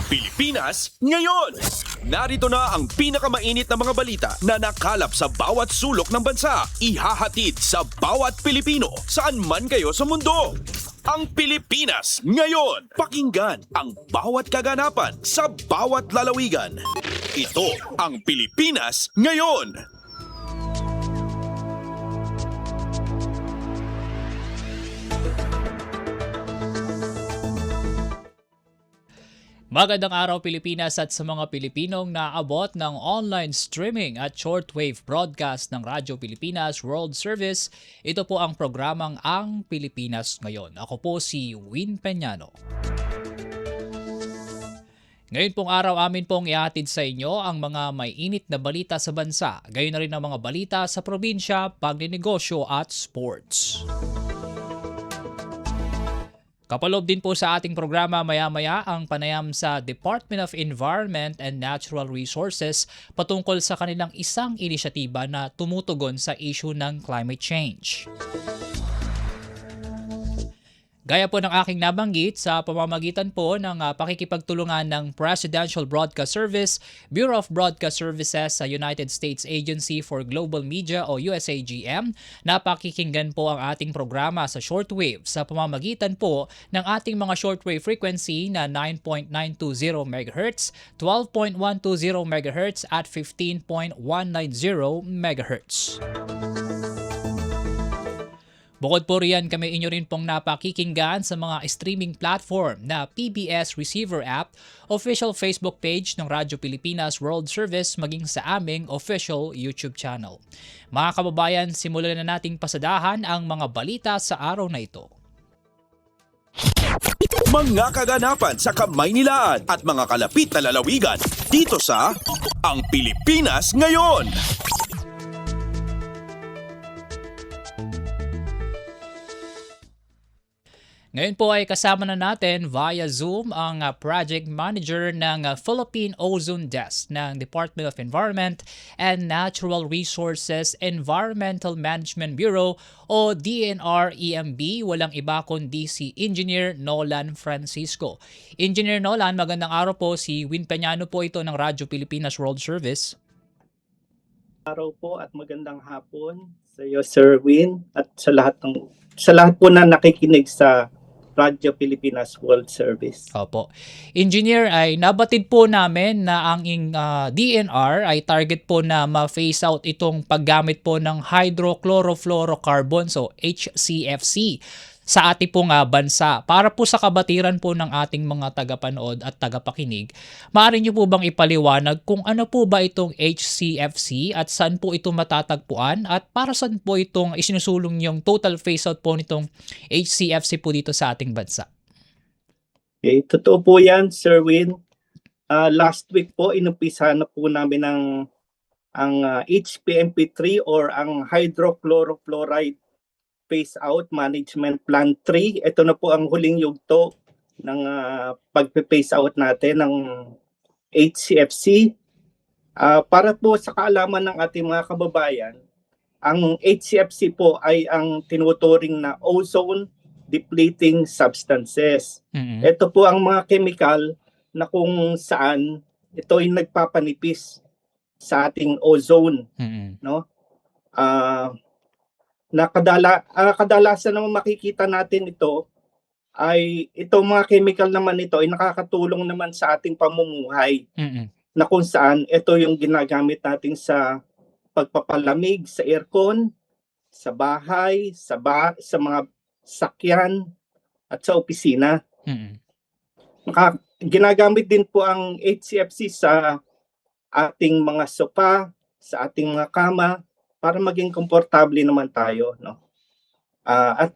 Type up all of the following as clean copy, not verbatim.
Pilipinas ngayon! Narito na ang pinakamainit na mga balita na nakalap sa bawat sulok ng bansa. Ihahatid sa bawat Pilipino saan man kayo sa mundo. Ang Pilipinas ngayon! Pakinggan ang bawat kaganapan sa bawat lalawigan. Ito ang Pilipinas ngayon! Magandang araw Pilipinas at sa mga Pilipinong naabot ng online streaming at shortwave broadcast ng Radyo Pilipinas World Service. Ito po ang programang Ang Pilipinas Ngayon. Ako po si Win Peñano. Ngayon pong araw amin pong ihatid sa inyo ang mga may init na balita sa bansa, gayon na rin ang mga balita sa probinsya, pagninegosyo at sports. Kapalob din po sa ating programa maya-maya ang panayam sa Department of Environment and Natural Resources patungkol sa kanilang isang inisyatiba na tumutugon sa issue ng climate change. Gaya po ng aking nabanggit sa pamamagitan po ng pakikipagtulungan ng Presidential Broadcast Service, Bureau of Broadcast Services sa United States Agency for Global Media o USAGM, napakikinggan po ang ating programa sa shortwave sa pamamagitan po ng ating mga shortwave frequency na 9.920 MHz, 12.120 MHz at 15.190 MHz. Bukod po riyan, kami inyo rin pong napakikinggan sa mga streaming platform na PBS Receiver App, official Facebook page ng Radyo Pilipinas World Service maging sa aming official YouTube channel. Mga kababayan, simulan na nating pasadahan ang mga balita sa araw na ito. Mga kaganapan sa Kamaynilaan at mga kalapit na lalawigan dito sa Ang Pilipinas Ngayon! Ngayon po ay kasama na natin via Zoom ang Project Manager ng Philippine Ozone Desk ng Department of Environment and Natural Resources Environmental Management Bureau o DNR-EMB, walang iba kundi si Engineer Nolan Francisco. Engineer Nolan, magandang araw po. Si Win Peñano po ito ng Radyo Pilipinas World Service. Araw po at magandang hapon sa iyo, Sir Win, at sa lahat po na nakikinig sa Radyo Pilipinas World Service. Opo. Engineer, ay nabatid po namin na ang DNR ay target po na ma-phase out itong paggamit po ng hydrochlorofluorocarbon, so HCFC, sa ating pong bansa. Para po sa kabatiran po ng ating mga tagapanood at tagapakinig, maaari niyo po bang ipaliwanag kung ano po ba itong HCFC at saan po ito matatagpuan at para saan po itong isinusulong yung total phase out po nitong HCFC po dito sa ating bansa? Okay, totoo po yan, Sir Win. Last week po, inumpisa na po namin ang HPMP3 or ang hydrochlorofluoride Phase Out Management Plan 3. Ito na po ang huling yugto ng pag-phase out natin ng HCFC. Para po sa kaalaman ng ating mga kababayan, ang HCFC po ay ang tinuturing na ozone depleting substances. Mm-hmm. Ito po ang mga chemical na kung saan ito ay nagpapanipis sa ating ozone, no? Kadalasan naman makikita natin ito ay itong mga chemical naman ito ay nakakatulong naman sa ating pamumuhay, na kung saan ito yung ginagamit natin sa pagpapalamig sa aircon, sa bahay, sa mga sakyan at sa opisina. Ginagamit din po ang HCFC sa ating mga sopa, sa ating mga kama, para maging komportable naman tayo, no? At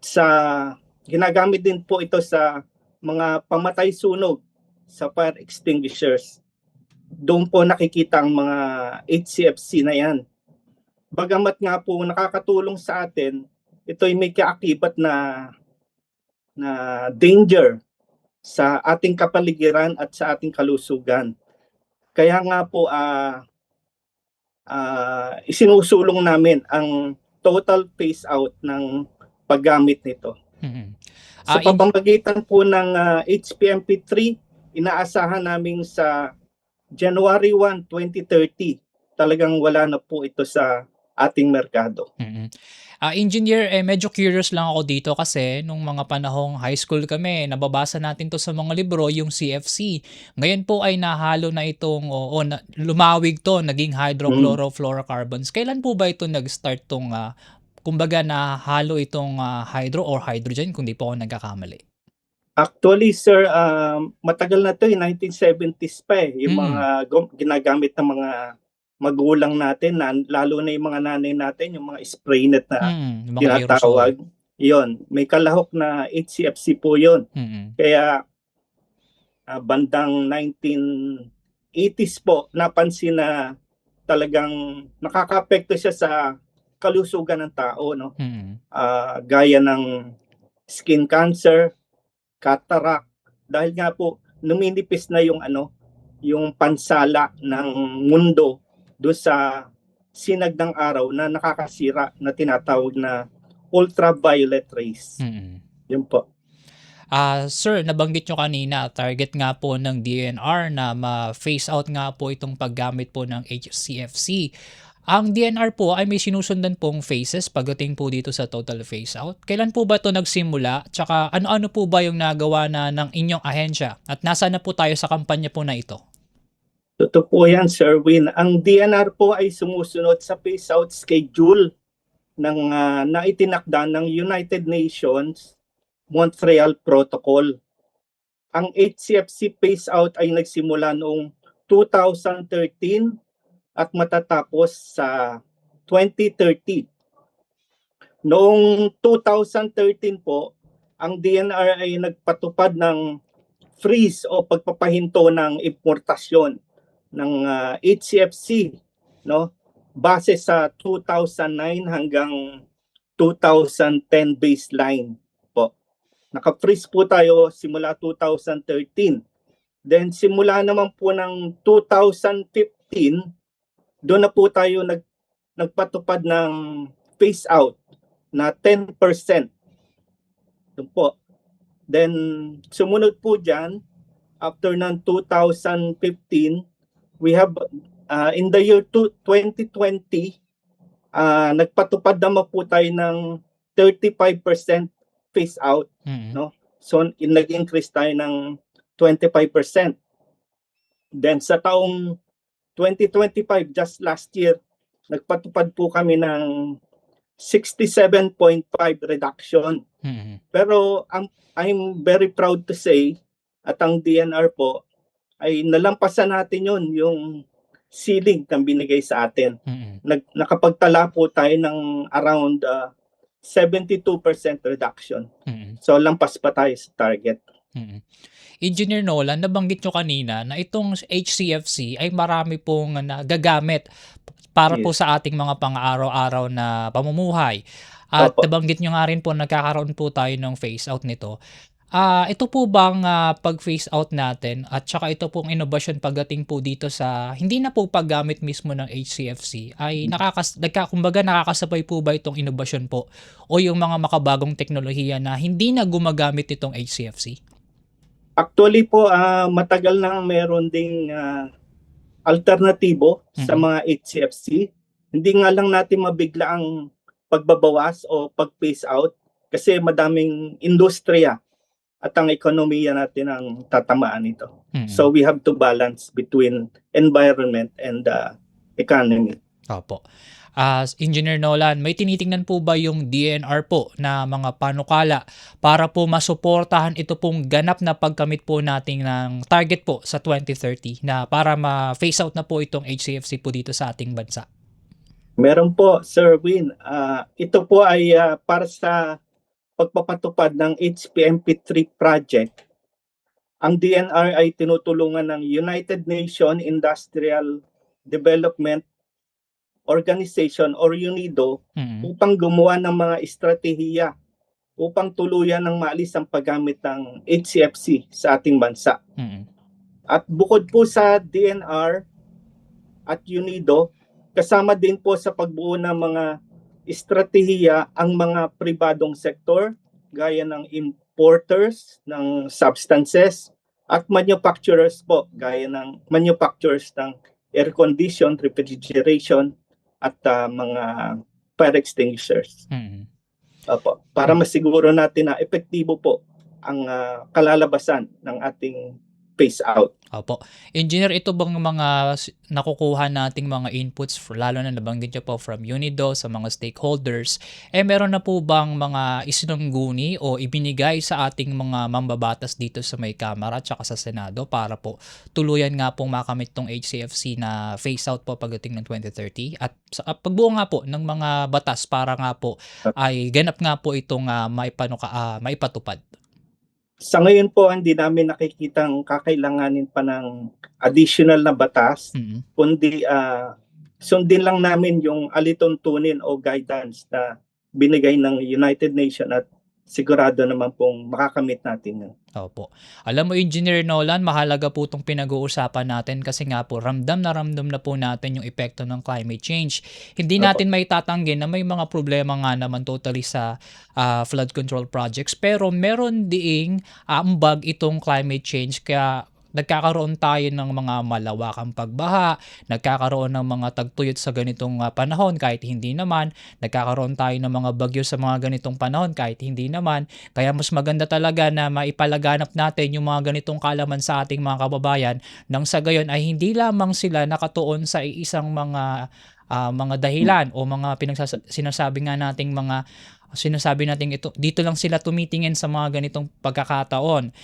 ginagamit din po ito sa mga pamatay sunog, sa fire extinguishers. Doon po nakikita ang mga HCFC na yan. Bagamat nga po nakakatulong sa atin, ito ay may kaakibat na danger sa ating kapaligiran at sa ating kalusugan. Kaya nga po isinusulong namin ang total phase out ng paggamit nito. Sa pamamagitan po ng HPMP3, inaasahan namin sa January 1, 2030, talagang wala na po ito sa ating merkado. Mm. Engineer, medyo curious lang ako dito kasi nung mga panahong high school kami, nababasa natin 'to sa mga libro, yung CFC. Ngayon po ay nahalo na itong lumawig 'to, naging Mm. hydrochlorofluorocarbons. Kailan po ba ito nag-start 'tong, kumbaga nahalo itong, hydro or hydrogen kung 'di po ako nagkakamali? Actually, sir, matagal na 'to, 1970s pa, yung Hmm, mga ginagamit ng mga magulang natin, lalo na yung mga nanay natin, yung mga spray net na yung mga aerosol. tinatawag. Yon, may kalahok na HCFC po yon. Mm, Kaya bandang 1980s po, napansin na talagang nakakaapekto siya sa kalusugan ng tao, no? mm, Gaya ng skin cancer, cataract, dahil nga po numinipis na yung yung pansala ng mundo do sa sinag ng araw na nakakasira na tinatawag na ultraviolet rays. mm. Yun po. Sir, nabanggit nyo kanina, target nga po ng DNR na ma-phase out nga po itong paggamit po ng HCFC. Ang DNR po ay may sinusundan pong phases pagdating po dito sa total phase out. Kailan po ba ito nagsimula? Tsaka ano-ano po ba yung nagawa na ng inyong ahensya? At nasaan na po tayo sa kampanya po na ito? Totoo po yan, Sir Win. Ang DNR po ay sumusunod sa phase out schedule na itinakda ng United Nations Montreal Protocol. Ang HCFC phase out ay nagsimula noong 2013 at matatapos sa 2030. Noong 2013 po, ang DNR ay nagpatupad ng freeze o pagpapahinto ng importasyon ng HCFC, no? Base sa 2009 hanggang 2010 baseline po. Naka-freeze po tayo simula 2013. Then simula naman po ng 2015, doon na po tayo nagpatupad ng phase out na 10%. Doon po. Then sumunod po dyan, after ng 2015, we have in the year 2020, nagpatupad naman po tayo ng 35% phase out, Mm, no? So nag-increase tayo ng 25%. Then sa taong 2025, just last year, nagpatupad po kami ng 67.5 reduction. mm, Pero I'm very proud to say at ang DNR po ay nalampasan natin yung ceiling na binigay sa atin. mm, Nakapagtala po tayo ng around 72% reduction. mm, So lampas pa tayo sa target. mm. Engineer Nolan, nabanggit nyo kanina na itong HCFC ay marami pong nagagamit para po Yes. sa ating mga pang-araw-araw na pamumuhay. At Opo. nabanggit nyo nga rin po nagkakaroon po tayo ng phase out nito. Ito po bang pag-phase out natin at saka ito pong innovation pagdating po dito sa hindi na po paggamit mismo ng HCFC ay kumbaga nakakasabay po ba itong innovation po o yung mga makabagong teknolohiya na hindi na gumagamit itong HCFC? Actually po, matagal nang meron ding alternatibo sa Mm, mga HCFC. Hindi nga lang natin mabigla ang pagbabawas o pag-phase out kasi madaming industriya at ang ekonomiya natin ang tatamaan nito. mm. So we have to balance between environment and economy. Opo. Engineer Nolan, may tinitingnan po ba yung DNR po na mga panukala para po masuportahan ito pong ganap na pagkamit po natin ng target po sa 2030 na para ma-phase out na po itong HCFC po dito sa ating bansa? Meron po, Sir Win. Ito po ay para sa pagpapatupad ng HPMP3 project. Ang DNR ay tinutulungan ng United Nations Industrial Development Organization or UNIDO Mm, upang gumawa ng mga estratehiya upang tuluyan ng maalis ang paggamit ng HCFC sa ating bansa. mm, At bukod po sa DNR at UNIDO, kasama din po sa pagbuo ng mga estratehiya ang mga pribadong sektor gaya ng importers ng substances, at manufacturers po, gaya ng manufacturers ng air condition, refrigeration, at mga fire extinguishers. Mm. Opo, para masiguro natin na epektibo po ang kalalabasan ng ating phase out. Opo. Engineer, ito bang mga nakukuha nating mga inputs, lalo na nabanggit niyo po from UNIDO sa mga stakeholders, meron na po bang mga isinungguni o ibinigay sa ating mga mambabatas dito sa may Kamara at saka sa Senado para po tuluyan nga pong makamit tong HCFC na phase out po pagdating ng 2030 at sa pagbuo nga po ng mga batas para nga po ay ganap nga po itong maipatupad? Sa ngayon po, hindi namin nakikitang kakailanganin pa ng additional na batas, Mm. kundi sundin lang namin yung alituntunin o guidance na binigay ng United Nations at sigurado naman pong makakamit natin yun. Opo. Alam mo, Engineer Nolan, mahalaga po itong pinag-uusapan natin kasi nga po ramdam na po natin yung epekto ng climate change. Hindi Opo. natin may tatanggi na may mga problema nga naman totally sa flood control projects, pero meron diing ambag itong climate change kaya nagkakaroon tayo ng mga malawakang pagbaha, nagkakaroon ng mga tagtuyot sa ganitong panahon kahit hindi naman, nagkakaroon tayo ng mga bagyo sa mga ganitong panahon kahit hindi naman. Kaya mas maganda talaga na maipalaganap natin yung mga ganitong kaalaman sa ating mga kababayan nang sa gayon ay hindi lamang sila nakatuon sa isang mga dahilan o mga sinasabi nating ito dito lang sila tumitingin sa mga ganitong pagkakataon.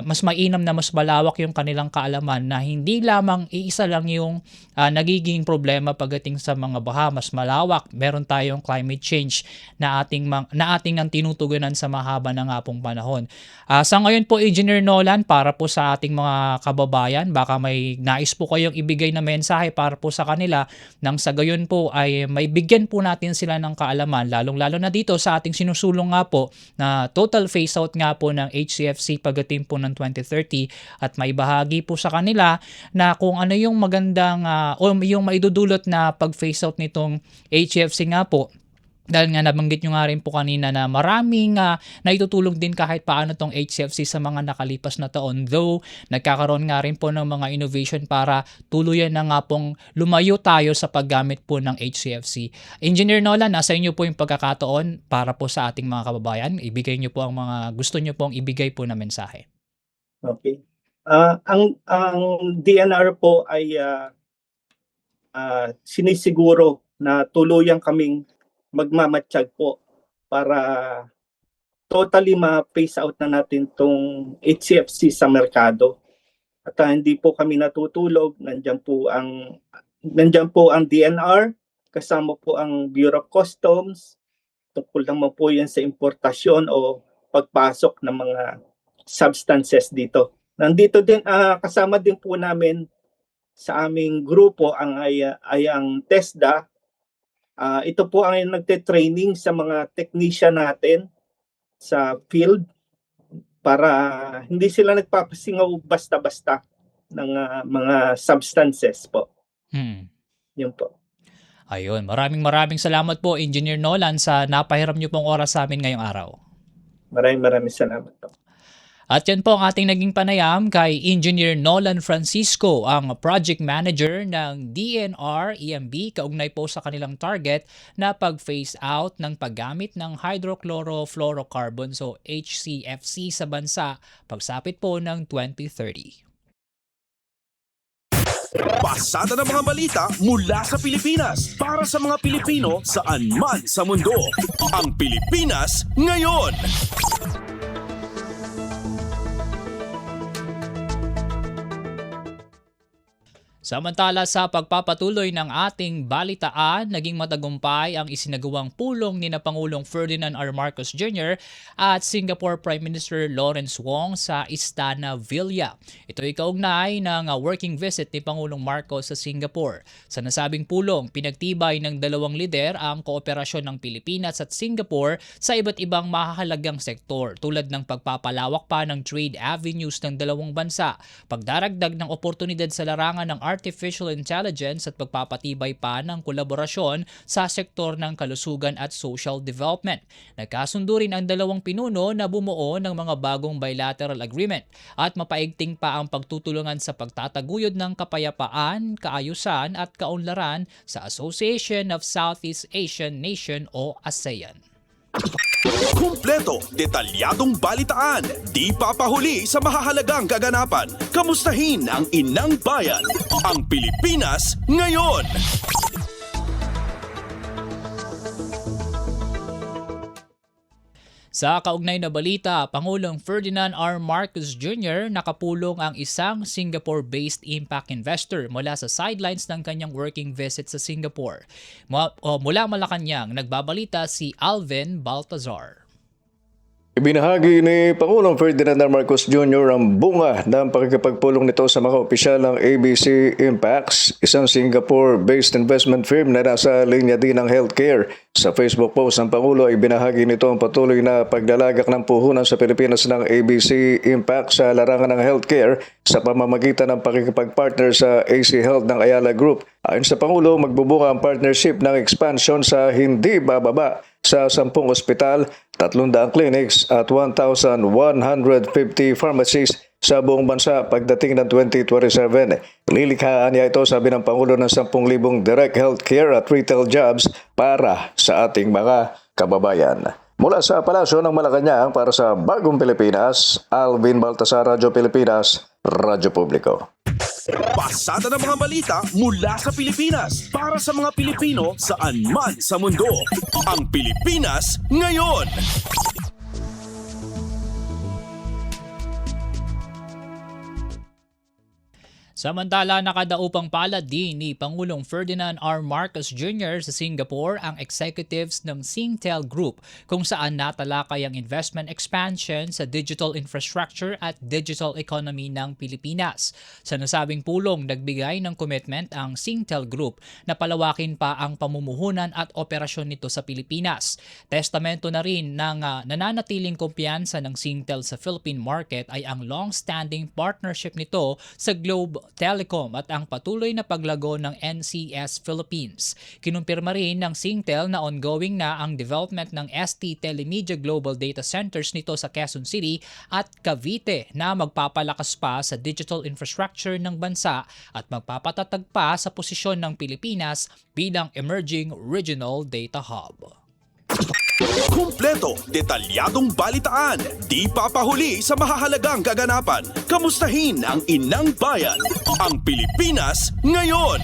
Mas mainam na mas malawak yung kanilang kaalaman na hindi lamang iisa lang yung nagiging problema pagdating sa mga baha, mas malawak. Meron tayong climate change na ating nang tinutugunan sa mahaba na nga pong panahon. Sa ngayon po, Engineer Nolan, para po sa ating mga kababayan, baka may nais po kayong ibigay na mensahe para po sa kanila nang sa gayon po ay may bigyan po natin sila ng kaalaman, lalong-lalo na dito sa ating sinusulong nga po na total phase out nga po ng HCFC pagdating po ng 2030 at may bahagi po sa kanila na kung ano yung magandang o yung maidudulot na pag-phase out nitong HCFC nga po. Dahil nga nabanggit nyo nga rin po kanina na maraming naitutulong din kahit paano tong HCFC sa mga nakalipas na taon. Though, nagkakaroon nga rin po ng mga innovation para tuluyan na nga pong lumayo tayo sa paggamit po ng HCFC. Engineer Nolan, nasa inyo po yung pagkakataon para po sa ating mga kababayan. Ibigay nyo po ang mga gusto nyo pong ibigay po na mensahe. Okay. Ang DNR po ay sinisiguro na tuluyang kaming magmamatsyag po para totally ma-phase out na natin tong HCFC sa merkado. At hindi po kami natutulog, nandiyan po ang DNR, kasama po ang Bureau of Customs, tungkol naman po yan sa importasyon o pagpasok ng mga substances dito. Nandito din, kasama din po namin sa aming grupo ang TESDA. Ito po ang nagte-training sa mga technician natin sa field para hindi sila nagpapasingaw basta-basta ng mga substances po. Yun po. Ayun, maraming salamat po, Engineer Nolan, sa napahiram niyo pong oras sa amin ngayong araw. Maraming salamat po. At yan po ang ating naging panayam kay Engineer Nolan Francisco, ang Project Manager ng DNR EMB, kaugnay po sa kanilang target na pag-phase out ng paggamit ng hydrochlorofluorocarbons o HCFC sa bansa pagsapit po ng 2030. Pasada ng mga balita mula sa Pilipinas para sa mga Pilipino saan man sa mundo. Ang Pilipinas ngayon. Samantala sa pagpapatuloy ng ating balitaan, naging matagumpay ang isinagawang pulong ni na Pangulong Ferdinand R. Marcos Jr. at Singapore Prime Minister Lawrence Wong sa Istana Villa. Ito ay kaugnay ng working visit ni Pangulong Marcos sa Singapore. Sa nasabing pulong, pinagtibay ng dalawang lider ang kooperasyon ng Pilipinas at Singapore sa iba't ibang mahahalagang sektor tulad ng pagpapalawak pa ng trade avenues ng dalawang bansa, pagdaragdag ng oportunidad sa larangan ng arts artificial intelligence at pagpapatibay pa ng kolaborasyon sa sektor ng kalusugan at social development. Nagkasundo rin ang dalawang pinuno na bumuo ng mga bagong bilateral agreement at mapaigting pa ang pagtutulungan sa pagtataguyod ng kapayapaan, kaayusan at kaunlaran sa Association of Southeast Asian Nation o ASEAN. Kumpleto, detalyadong balitaan, di papahuli sa mahahalagang kaganapan. Kamustahin ang inang bayan, ang Pilipinas ngayon. Sa kaugnay na balita, Pangulong Ferdinand R. Marcos Jr. nakapulong ang isang Singapore-based impact investor mula sa sidelines ng kanyang working visit sa Singapore. Mula Malacanang, nagbabalita si Alvin Baltazar. Ibinahagi ni Pangulong Ferdinand R. Marcos Jr. ang bunga ng pakikipagpulong nito sa mga opisyal ng ABC Impacts, isang Singapore-based investment firm na nasa linya din ng healthcare. Sa Facebook post ng Pangulo ay binahagi nito ang patuloy na paglalagak ng puhunan sa Pilipinas ng ABC Impact sa larangan ng healthcare sa pamamagitan ng pakikipagpartner sa AC Health ng Ayala Group. Ayon sa Pangulo, magbubunga ang partnership ng expansion sa hindi bababa sa 10 ospital, 300 clinics at 1,150 pharmacies sa buong bansa pagdating ng 2027. Lilikhaan niya ito, sabi ng Pangulo, ng 10,000 direct healthcare at retail jobs para sa ating mga kababayan. Mula sa Palasyo ng Malacanang para sa Bagong Pilipinas, Alvin Baltasar, Radyo Pilipinas, Radyo Publiko. Pasada ng mga balita mula sa Pilipinas para sa mga Pilipino saan man sa mundo. Ang Pilipinas ngayon. Samantala, nakadaupang palad din ni Pangulong Ferdinand R. Marcos Jr. sa Singapore ang executives ng Singtel Group kung saan natalakay ang investment expansion sa digital infrastructure at digital economy ng Pilipinas. Sa nasabing pulong, nagbigay ng commitment ang Singtel Group na palawakin pa ang pamumuhunan at operasyon nito sa Pilipinas. Testamento na rin ng nananatiling kumpiyansa ng Singtel sa Philippine market ay ang long-standing partnership nito sa Globe Telecom at ang patuloy na paglago ng NCS Philippines. Kinumpirma rin ng Singtel na ongoing na ang development ng ST Telemedia Global Data Centers nito sa Quezon City at Cavite na magpapalakas pa sa digital infrastructure ng bansa at magpapatatag pa sa posisyon ng Pilipinas bilang emerging regional data hub. Kumpleto, detalyadong balitaan, di papahuli sa mahahalagang kaganapan. Kamustahin ang inang bayan, ang Pilipinas ngayon.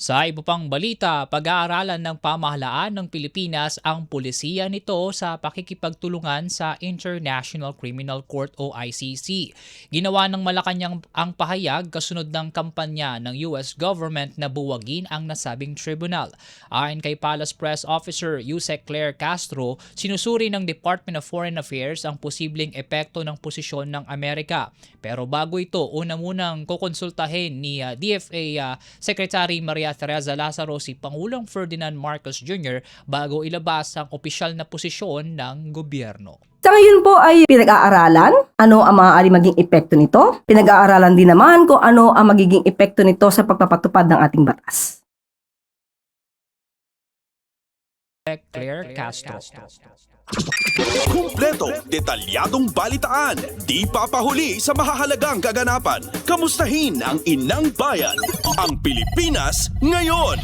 Sa iba pang balita, pag-aaralan ng pamahalaan ng Pilipinas ang pulisiya nito sa pakikipagtulungan sa International Criminal Court o ICC. Ginawa ng Malacanang ang pahayag kasunod ng kampanya ng US government na buwagin ang nasabing tribunal. Ayon kay Palace Press Officer Yusek Claire Castro, sinusuri ng Department of Foreign Affairs ang posibleng epekto ng posisyon ng Amerika. Pero bago ito, una munang kukonsultahin ni DFA Secretary Maria Teresa Lazaro si Pangulong Ferdinand Marcos Jr. bago ilabas ang opisyal na posisyon ng gobyerno. Sa ngayon po ay pinag-aaralan ano ang maaaring maging epekto nito. Pinag-aaralan din naman kung ano ang magiging epekto nito sa pagpapatupad ng ating batas. Claire Castro. Kumpleto, detalyadong balitaan, di papahuli sa mahahalagang kaganapan. Kamustahin ang inang bayan, ang Pilipinas ngayon.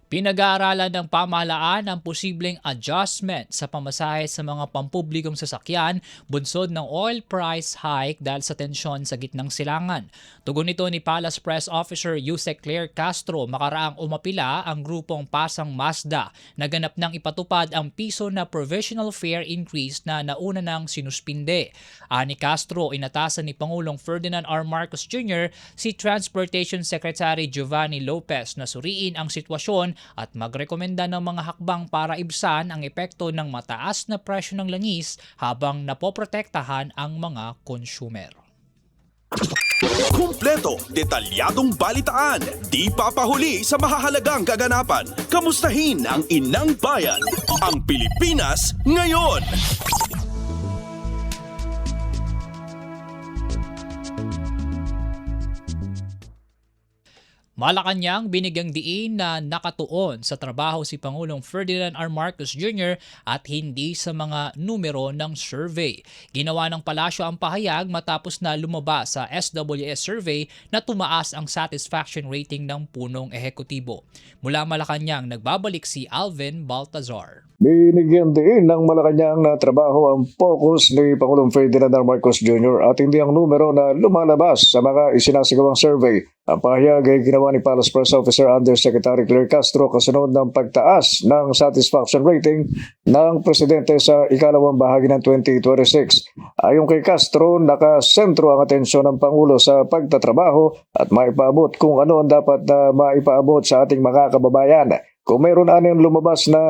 Pinag-aaralan ng pamahalaan ang posibleng adjustment sa pamasahe sa mga pampublikong sasakyan bunsod ng oil price hike dahil sa tensyon sa gitnang silangan. Tugon nito ni Palace Press Officer Yusek Claire Castro, makaraang umapila ang grupong Pasang Mazda na ganap nang ipatupad ang piso na provisional fare increase na nauna nang sinuspinde. Ani Castro, inatasan ni Pangulong Ferdinand R. Marcos Jr. si Transportation Secretary Giovanni Lopez na suriin ang sitwasyon at magrekomenda ng mga hakbang para ibsan ang epekto ng mataas na presyo ng langis habang napoprotektahan ang mga consumer. Kumpleto, detalyadong balitaan, di papahuli sa mahahalagang kaganapan. Kamustahin ang inang bayan, ang Pilipinas ngayon. Malacanang binigyang diin na nakatuon sa trabaho si Pangulong Ferdinand R. Marcos Jr. at hindi sa mga numero ng survey. Ginawa ng palasyo ang pahayag matapos na lumabas sa SWS survey na tumaas ang satisfaction rating ng punong ehekutibo. Mula Malacanang, nagbabalik si Alvin Baltazar. Binigyan din ng Malacanang na trabaho ang focus ni Pangulong Ferdinand R. Marcos Jr. at hindi ang numero na lumalabas sa mga isinasigawang survey. Ang pahayag ay ginawa ni Palace Press Officer Undersecretary Claire Castro kasunod ng pagtaas ng satisfaction rating ng Presidente sa ikalawang bahagi ng 2026. Ayon kay Castro, nakasentro ang atensyon ng Pangulo sa pagtatrabaho at maipaabot kung ano ang dapat na maipaabot sa ating mga kababayan. Kung mayroon anong lumabas na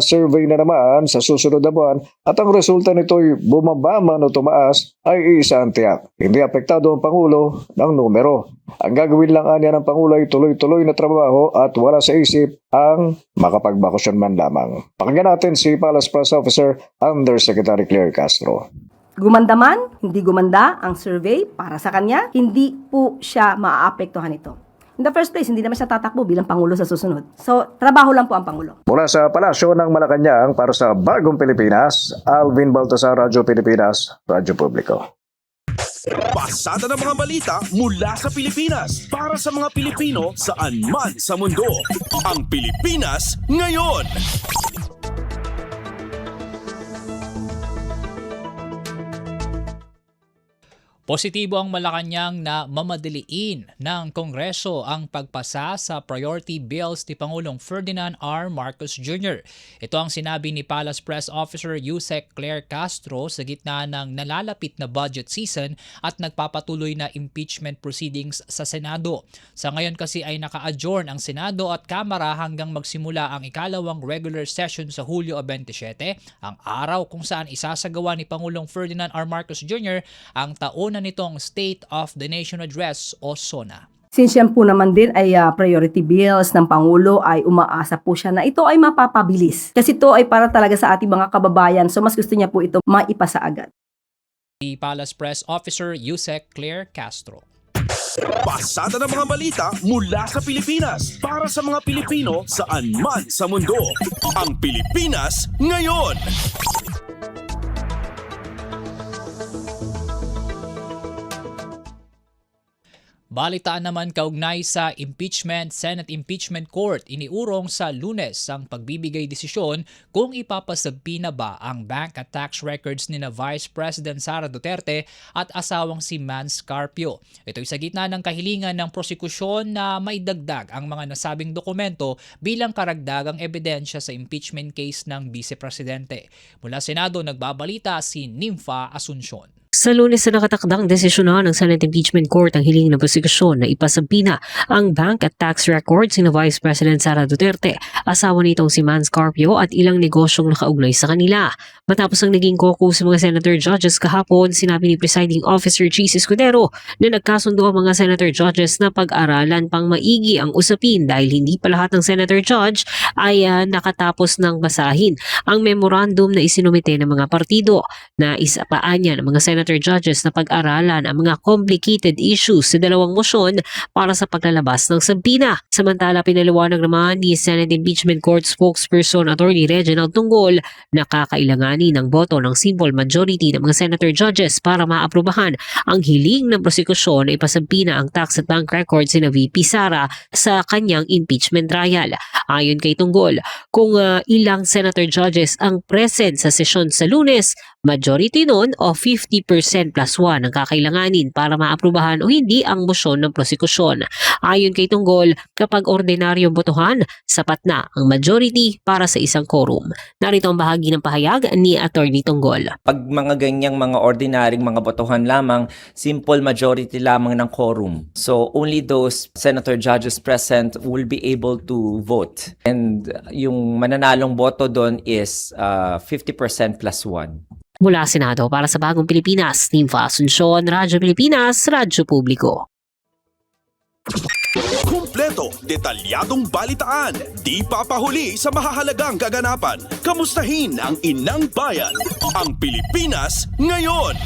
survey na naman sa susunod na buwan at ang resulta nito'y bumaba man o tumaas, ay iisa ang tiyak. Hindi apektado ang Pangulo ng numero. Ang gagawin lang anya ng Pangulo ay tuloy-tuloy na trabaho at wala sa isip ang makapagbakasyon man lamang. Pakinggan natin si Palace Press Officer Undersecretary Claire Castro. Gumanda man, hindi gumanda ang survey para sa kanya, hindi po siya maaapektuhan ito. In the first place, hindi naman siya tatakbo bilang Pangulo sa susunod. So, trabaho lang po ang Pangulo. Mula sa Palasyo ng Malacanang para sa Bagong Pilipinas, Alvin Baltazar, Radyo Pilipinas, Radyo Publiko. Pasada ng mga balita mula sa Pilipinas para sa mga Pilipino saan man sa mundo. Ang Pilipinas ngayon. Positibo ang Malacanang na mamadaliin ng Kongreso ang pagpasa sa priority bills ni Pangulong Ferdinand R. Marcos Jr. Ito ang sinabi ni Palace Press Officer Yusek Claire Castro sa gitna ng nalalapit na budget season at nagpapatuloy na impeachment proceedings sa Senado. Sa ngayon kasi ay naka-adjourn ang Senado at Kamara hanggang magsimula ang ikalawang regular session sa Hulyo 27, ang araw kung saan isasagawa ni Pangulong Ferdinand R. Marcos Jr. ang taon nitong State of the Nation Address o SONA. Since yan po naman din ay priority bills ng Pangulo, ay umaasa po siya na ito ay mapapabilis. Kasi ito ay para talaga sa ating mga kababayan. So mas gusto niya po ito maipasa agad. Si Palace Press Officer Yusek Claire Castro. Pasada ng mga balita mula sa Pilipinas para sa mga Pilipino saan man sa mundo. Ang Pilipinas ngayon. Balitaan naman kaugnay sa impeachment, Senate Impeachment Court, iniurong sa Lunes ang pagbibigay desisyon kung ipapasabina ba ang bank at tax records ni na Vice President Sara Duterte at asawang si Mans Carpio. Ito'y sa gitna ng kahilingan ng prosekusyon na maidagdag ang mga nasabing dokumento bilang karagdagang ebidensya sa impeachment case ng Vice Presidente. Mula Senado, nagbabalita si Nympha Asuncion. Sa Lunes na nakatakdang desisyonan ng Senate Impeachment Court ang hiling ng prosekusyon na ipasabina ang bank at tax records ni Vice President Sara Duterte, asawa nitong si Mans Carpio at ilang negosyong nakaugnay sa kanila. Matapos ang naging caucus sa mga senator judges kahapon, sinabi ni Presiding Officer Chis Escudero na nagkasundo ang mga senator judges na pag-aralan pang maigi ang usapin dahil hindi pa lahat ng senator judge ay nakatapos ng basahin ang memorandum na isinumite ng mga partido. Na isapaan niya ng mga senator judges na pag-aralan ang mga complicated issues sa dalawang motion para sa paglalabas ng sabina. Samantala, pinaliwanag naman ni Senate Impeachment Court spokesperson Attorney Reginald Tunggol na kakailanganin ng boto ng simple majority ng mga senator judges para maaprubahan ang hiling ng prosekusyon na ipasabina ang tax at bank records ni VP Sara sa kanyang impeachment trial. Ayon kay Tunggol, kung ilang senator judges ang present sa sesyon sa Lunes, majority nun o 50% plus 1 ang kakailanganin para maaprubahan o hindi ang motion ng prosekusyon. Ayon kay Tunggol, kapag ordinaryong botohan, sapat na ang majority para sa isang quorum. Narito ang bahagi ng pahayag ni Attorney Tunggol. Pag mga ganyang mga ordinaryong mga botohan lamang, simple majority lamang ng quorum. So only those senator judges present will be able to vote. And yung mananalong boto doon is 50% plus 1. Mula Senado para sa Bagong Pilipinas, Nympha Asuncion, Radyo Pilipinas, Radyo Publiko. Kumpleto, detalyadong balitaan, di papahuli sa mahahalagang kaganapan. Kamustahin ang inang bayan, ang Pilipinas ngayon.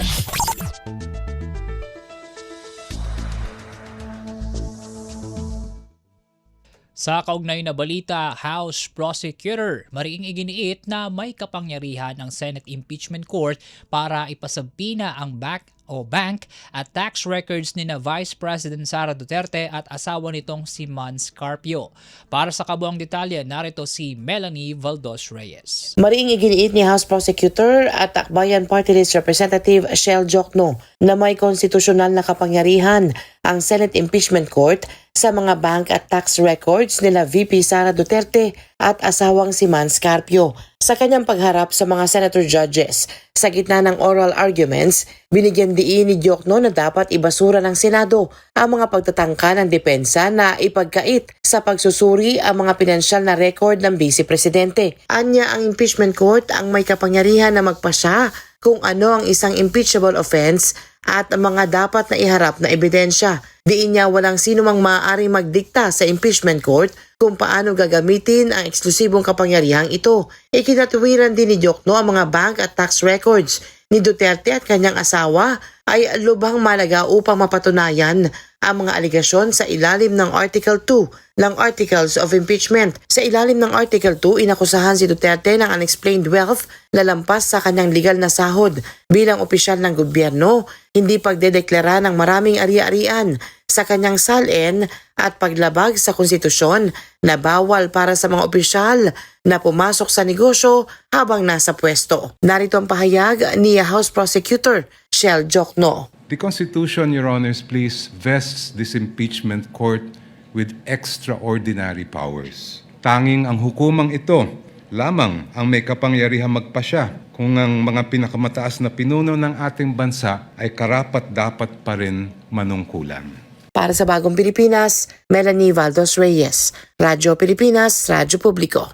Sa kaugnay na balita, House Prosecutor mariing iginiit na may kapangyarihan ng Senate Impeachment Court para ipasabina ang bank at tax records ni na Vice President Sara Duterte at asawa nitong si Mans Carpio. Para sa kabuang detalye, narito si Melanie Valdos Reyes. Mariing iginiit ni House Prosecutor at Akbayan Party List Representative Shell Jokno na may konstitusyonal na kapangyarihan ang Senate Impeachment Court sa mga bank at tax records nila VP Sara Duterte at asawang si Mans Carpio. Sa kanyang pagharap sa mga senator judges, sa gitna ng oral arguments, binigyan diin ni Jokno na dapat ibasura ng Senado ang mga pagtatangka ng depensa na ipagkait sa pagsusuri ang mga pinansyal na record ng Vice Presidente. Anya ang impeachment court ang may kapangyarihan na magpasya kung ano ang isang impeachable offense at ang mga dapat na iharap na ebidensya. Diin niya walang sino mang maaaring magdikta sa impeachment court kung paano gagamitin ang eksklusibong kapangyarihang ito. Ikinatuwiran din ni Jokno ang mga bank at tax records ni Duterte at kanyang asawa ay lubhang malaga upang mapatunayan ang mga aligasyon sa ilalim ng Article 2 ng Articles of Impeachment. Sa ilalim ng Article 2, inakusahan si Duterte ng unexplained wealth na lampas sa kanyang legal na sahod bilang opisyal ng gobyerno, hindi pagdedeklara ng maraming ari-arian sa kanyang salin at paglabag sa konstitusyon na bawal para sa mga opisyal na pumasok sa negosyo habang nasa pwesto. Narito ang pahayag ni House Prosecutor Shell Jokno. The Constitution, Your Honors, please, vests this impeachment court with extraordinary powers. Tanging ang hukumang ito lamang ang may kapangyarihang magpasya kung ang mga pinakamataas na pinuno ng ating bansa ay karapat-dapat pa rin manungkulan. Para sa Bagong Pilipinas, Melanie Valdos Reyes, Radyo Pilipinas, Radyo Publiko.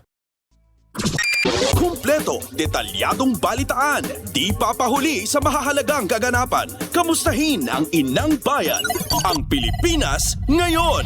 Kumpleto, detalyadong balitaan, di papahuli sa mahahalagang kaganapan. Kamustahin ang inang bayan, ang Pilipinas ngayon.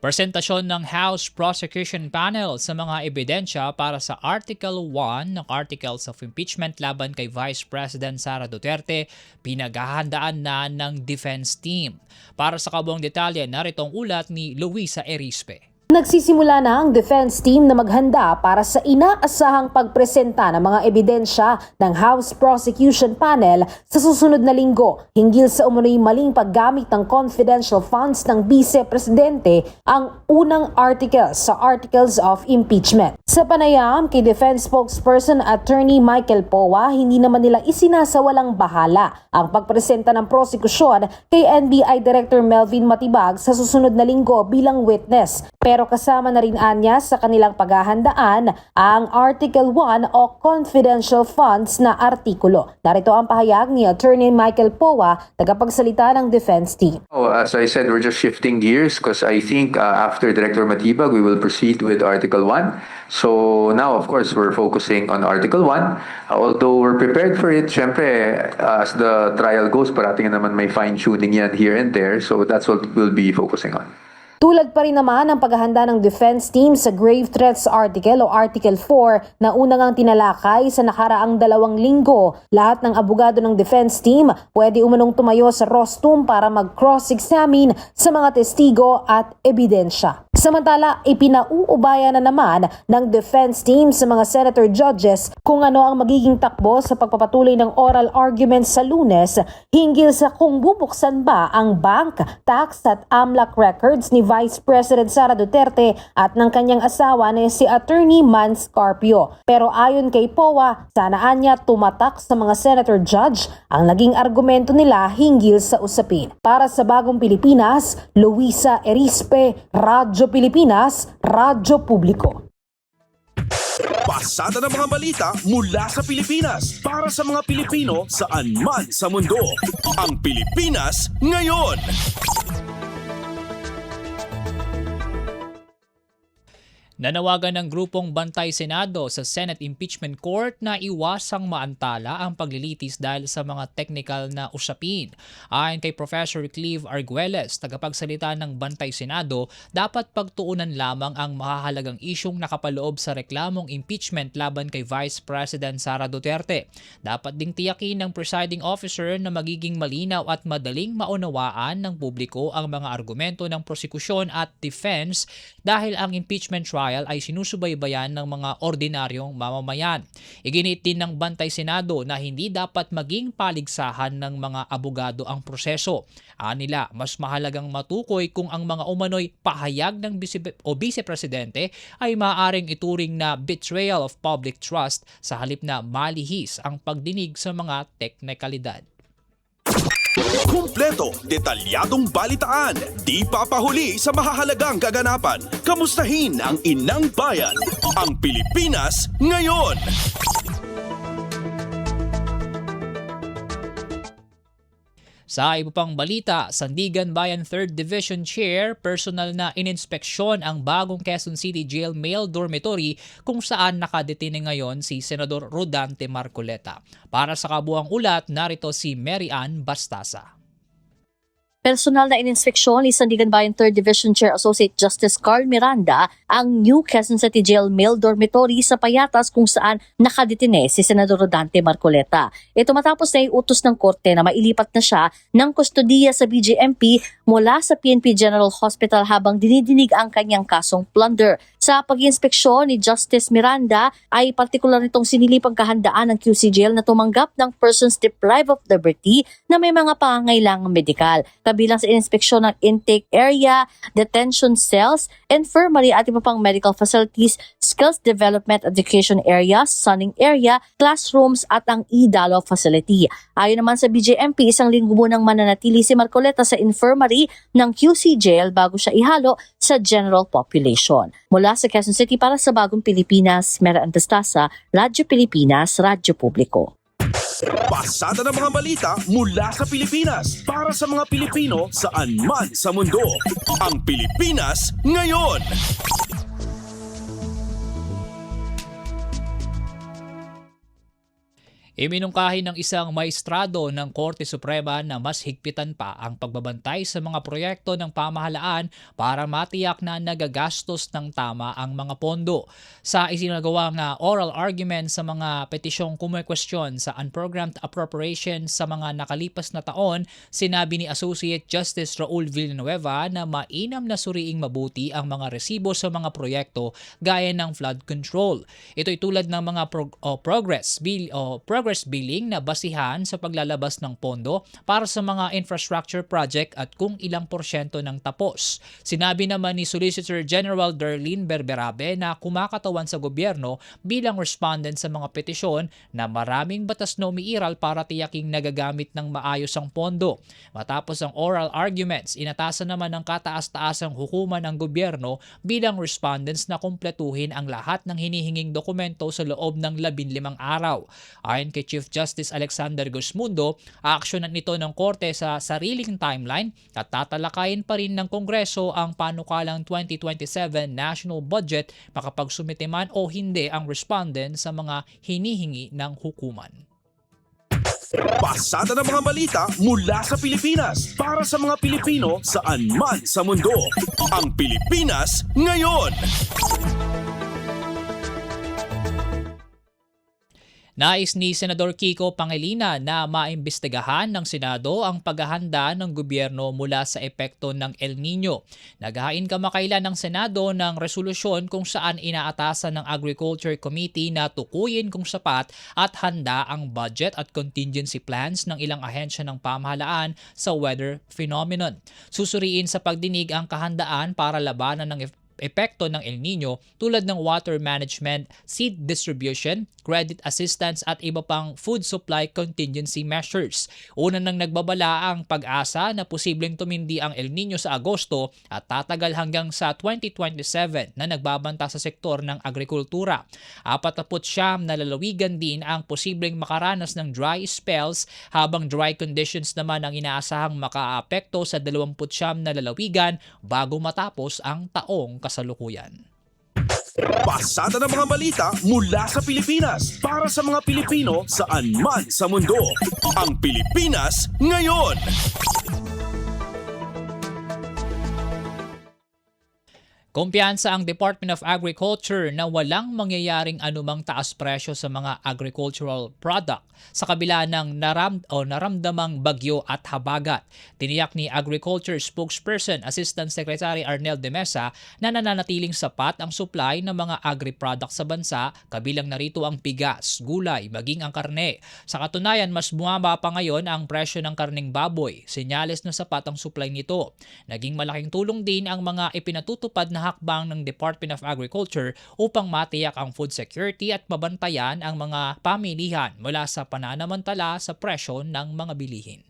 Presentasyon ng House Prosecution Panel sa mga ebidensya para sa Article 1 ng Articles of Impeachment laban kay Vice President Sara Duterte, pinaghahandaan na ng defense team. Para sa kabuang detalye, narito ang ulat ni Luisa Erispe. Nagsisimula na ang defense team na maghanda para sa inaasahang pagpresenta ng mga ebidensya ng House Prosecution Panel sa susunod na linggo hinggil sa umunoy maling paggamit ng confidential funds ng Vice Presidente, ang unang article sa Articles of Impeachment. Sa panayam kay Defense Spokesperson Attorney Michael Powa, hindi naman nila isinasawalang bahala ang pagpresenta ng prosekusyon kay NBI Director Melvin Matibag sa susunod na linggo bilang witness. Pero kasama na rin anya sa kanilang paghahandaan ang Article 1 o Confidential Funds na artikulo. Narito ang pahayag ni Attorney Michael Powa, tagapagsalita ng defense team. As I said, we're just shifting gears because I think after Director Matibag, we will proceed with Article 1. So now, of course, we're focusing on Article 1. Although we're prepared for it, syempre, as the trial goes, parating naman may fine-tuning yan here and there. So that's what we'll be focusing on. Tulad pa rin naman ang paghahanda ng defense team sa Grave Threats Article o Article 4 na unang ang tinalakay sa nakaraang 2 linggo. Lahat ng abogado ng defense team pwede umunong tumayo sa rostrum para mag-cross-examine sa mga testigo at ebidensya. Samantala, ipinauubaya na naman ng defense team sa mga senator judges kung ano ang magiging takbo sa pagpapatuloy ng oral arguments sa Lunes hinggil sa kung bubuksan ba ang bank, tax at AMLAC records ni Vice President Sara Duterte at ng kanyang asawa na si Attorney Mans Carpio. Pero ayon kay Powa, sanaan niya tumatak sa mga senator judge ang naging argumento nila hinggil sa usapin. Para sa Bagong Pilipinas, Luisa Erispe, Radyo Pilipinas, Radyo Publiko. Pasada ng mga balita mula sa Pilipinas para sa mga Pilipino saan man sa mundo. Ang Pilipinas ngayon. Nanawagan ng grupong Bantay Senado sa Senate Impeachment Court na iwasang maantala ang paglilitis dahil sa mga technical na usapin. Ayon kay Professor Cleve Arguelles, tagapagsalita ng Bantay Senado, dapat pagtuunan lamang ang mahahalagang isyong nakapaloob sa reklamong impeachment laban kay Vice President Sara Duterte. Dapat ding tiyakin ng presiding officer na magiging malinaw at madaling maunawaan ng publiko ang mga argumento ng prosekusyon at defense dahil ang impeachment trial ay sinusubaybayan ng mga ordinaryong mamamayan. Iginit din ng Bantay Senado na hindi dapat maging paligsahan ng mga abogado ang proseso. Anila, mas mahalagang matukoy kung ang mga umano'y pahayag ng vice-presidente ay maaaring ituring na betrayal of public trust sa halip na malihis ang pagdinig sa mga teknikalidad. Kumpleto, detalyadong balitaan, di papahuli sa mahahalagang kaganapan. Kamustahin ang inang bayan, ang Pilipinas ngayon. Sa iba pang balita, Sandigan Bayan 3rd Division Chair, personal na ininspeksyon ang bagong Quezon City Jail Male Dormitory kung saan nakadetine ngayon si Senador Rodante Marcoleta. Para sa kabuang ulat, narito si Mary Ann Bastasa. Personal na ininspeksyon ni Sandigan Bayan 3rd Division Chair Associate Justice Carl Miranda ang New Quezon City Jail Male Dormitory sa Payatas kung saan nakadetine si Senador Rodante Marcoleta. Ito matapos na iutos ng korte na mailipat na siya ng kustodiya sa BJMP mula sa PNP General Hospital habang dinidinig ang kanyang kasong plunder. Sa pag-inspeksyon ni Justice Miranda ay partikular nitong sinilipang kahandaan ng QC Jail na tumanggap ng persons deprived of liberty na may mga pangangailangang medikal. Kabilang sa inspeksyon ng intake area, detention cells, infirmary at iba pang medical facilities, skills development education area, sunning area, classrooms at ang e-dialogue facility. Ayon naman sa BJMP, isang linggo munang mananatili si Marcoleta sa infirmary ng QC Jail bago siya ihalo sa general population. Mula sa Quezon City para sa Bagong Pilipinas, Mera Antastasa, Radyo Pilipinas, Radyo Publiko. Pasada ng mga balita mula sa Pilipinas para sa mga Pilipino saan man sa mundo. Ang Pilipinas ngayon. Iminungkahi ng isang maestrado ng Korte Suprema na mas higpitan pa ang pagbabantay sa mga proyekto ng pamahalaan para matiyak na nagagastos ng tama ang mga pondo. Sa isinagawang oral argument sa mga petisyong kumukwestiyon sa unprogrammed appropriation sa mga nakalipas na taon, sinabi ni Associate Justice Raul Villanueva na mainam na suriing mabuti ang mga resibo sa mga proyekto gaya ng flood control. Ito'y tulad ng mga progress billing na basihan sa paglalabas ng pondo para sa mga infrastructure project at kung ilang porsyento ng tapos. Sinabi naman ni Solicitor General Darlene Berberabe na kumakatawan sa gobyerno bilang respondent sa mga petisyon na maraming batas na umiiral para tiyaking nagagamit ng maayos ang pondo. Matapos ang oral arguments, inatasan naman ng kataas-taasang hukuman ang gobyerno bilang respondents na kumpletuhin ang lahat ng hinihinging dokumento sa loob ng 15 araw. Ayon kay Chief Justice Alexander Gusmundo, aaksyonan nito ng korte sa sariling timeline at tatalakayin pa rin ng Kongreso ang panukalang 2027 national budget makapagsumite man o hindi ang respondent sa mga hinihingi ng hukuman. Pasada ng mga balita mula sa Pilipinas para sa mga Pilipino saan man sa mundo. Ang Pilipinas ngayon. Nais ni Senador Kiko Pangilinan na maimbestigahan ng Senado ang paghahanda ng gobyerno mula sa epekto ng El Nino. Naghain kamakailan ng Senado ng resolusyon kung saan inaatasan ng Agriculture Committee na tukuyin kung sapat at handa ang budget at contingency plans ng ilang ahensya ng pamahalaan sa weather phenomenon. Susuriin sa pagdinig ang kahandaan para labanan ng epekto ng El Nino tulad ng water management, seed distribution, credit assistance at iba pang food supply contingency measures. Una nang nagbabala ang Pag-asa na posibleng tumindi ang El Nino sa Agosto at tatagal hanggang sa 2027 na nagbabanta sa sektor ng agrikultura. 49 na lalawigan din ang posibleng makaranas ng dry spells habang dry conditions naman ang inaasahang makaapekto sa 29 na lalawigan bago matapos ang taong kasalukuyan. Pasada ng mga balita mula sa Pilipinas para sa mga Pilipino saan man sa mundo. Ang Pilipinas ngayon. Kumpiyansa ang Department of Agriculture na walang mangyayaring anumang taas presyo sa mga agricultural product sa kabila ng naramdamang bagyo at habagat. Tiniyak ni Agriculture Spokesperson Assistant Secretary Arnel de Mesa na nananatiling sapat ang supply ng mga agri-products sa bansa, kabilang narito ang bigas, gulay, maging ang karne. Sa katunayan, mas bumaba pa ngayon ang presyo ng karneng baboy. Senyales na sapat ang supply nito. Naging malaking tulong din ang mga ipinatutupad na hakbang ng Department of Agriculture upang matiyak ang food security at mabantayan ang mga pamilihan mula sa pananamantala sa presyo ng mga bilihin.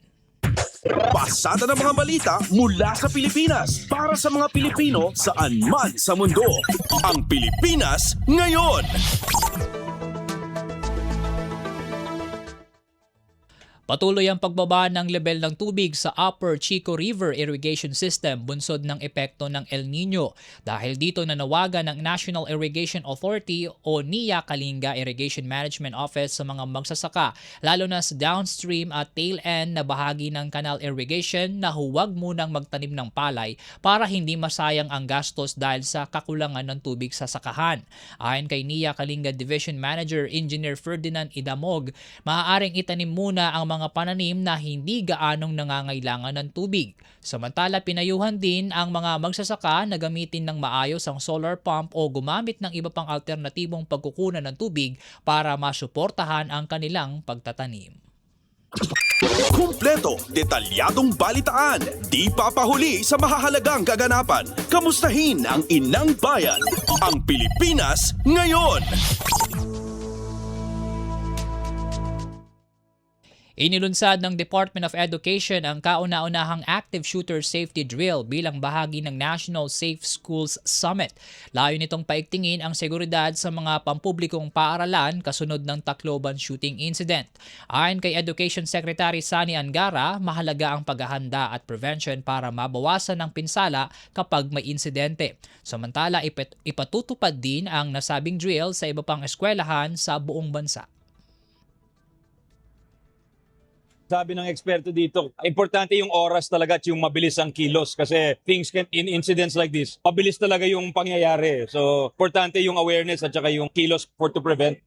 Pasada ng mga balita mula sa Pilipinas para sa mga Pilipino saan man sa mundo. Ang Pilipinas ngayon. Patuloy ang pagbaba ng level ng tubig sa Upper Chico River Irrigation System bunsod ng epekto ng El Nino. Dahil dito nanawagan ng National Irrigation Authority o NIA Kalinga Irrigation Management Office sa mga magsasaka, lalo na sa downstream at tail end na bahagi ng canal irrigation na huwag munang magtanim ng palay para hindi masayang ang gastos dahil sa kakulangan ng tubig sa sakahan. Ayon kay NIA Kalinga Division Manager Engineer Ferdinand Idamog, maaaring itanim muna ang mga pananim na hindi gaanong nangangailangan ng tubig. Samantala, pinayuhan din ang mga magsasaka na gamitin ng maayos ang solar pump o gumamit ng iba pang alternatibong pagkukunan ng tubig para masuportahan ang kanilang pagtatanim. Kumpleto, detalyadong balitaan, di papahuli sa mahahalagang kaganapan. Kamustahin ang inang bayan, ang Pilipinas ngayon. Inilunsad ng Department of Education ang kauna-unahang Active Shooter Safety Drill bilang bahagi ng National Safe Schools Summit. Layo nitong paigtingin ang seguridad sa mga pampublikong paaralan kasunod ng Tacloban shooting incident. Ayon kay Education Secretary Sani Angara, mahalaga ang paghahanda at prevention para mabawasan ang pinsala kapag may insidente. Samantala, ipatutupad din ang nasabing drill sa iba pang eskwelahan sa buong bansa. Sabi ng eksperto dito, importante yung oras talaga at yung mabilis ang kilos kasi in incidents like this, mabilis talaga yung pangyayari. So, importante yung awareness at saka yung kilos to prevent.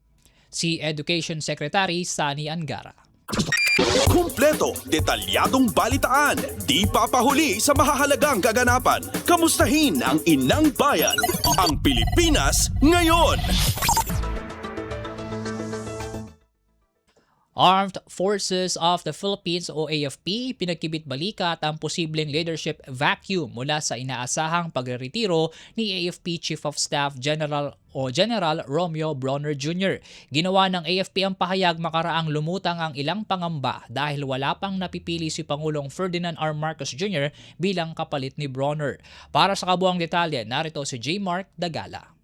Si Education Secretary Sani Angara. Kumpleto, detalyadong balitaan, di papahuli sa mahahalagang kaganapan. Kamustahin ang inang bayan, ang Pilipinas ngayon. Armed Forces of the Philippines o AFP pinagkibit-balikat ang posibleng leadership vacuum mula sa inaasahang pagreretiro ni AFP Chief of Staff General Romeo Bronner Jr. Ginawa ng AFP ang pahayag makaraang lumutang ang ilang pangamba dahil wala pang napipili si Pangulong Ferdinand R. Marcos Jr. bilang kapalit ni Bronner. Para sa kabuang detalye, narito si J. Mark Dagala.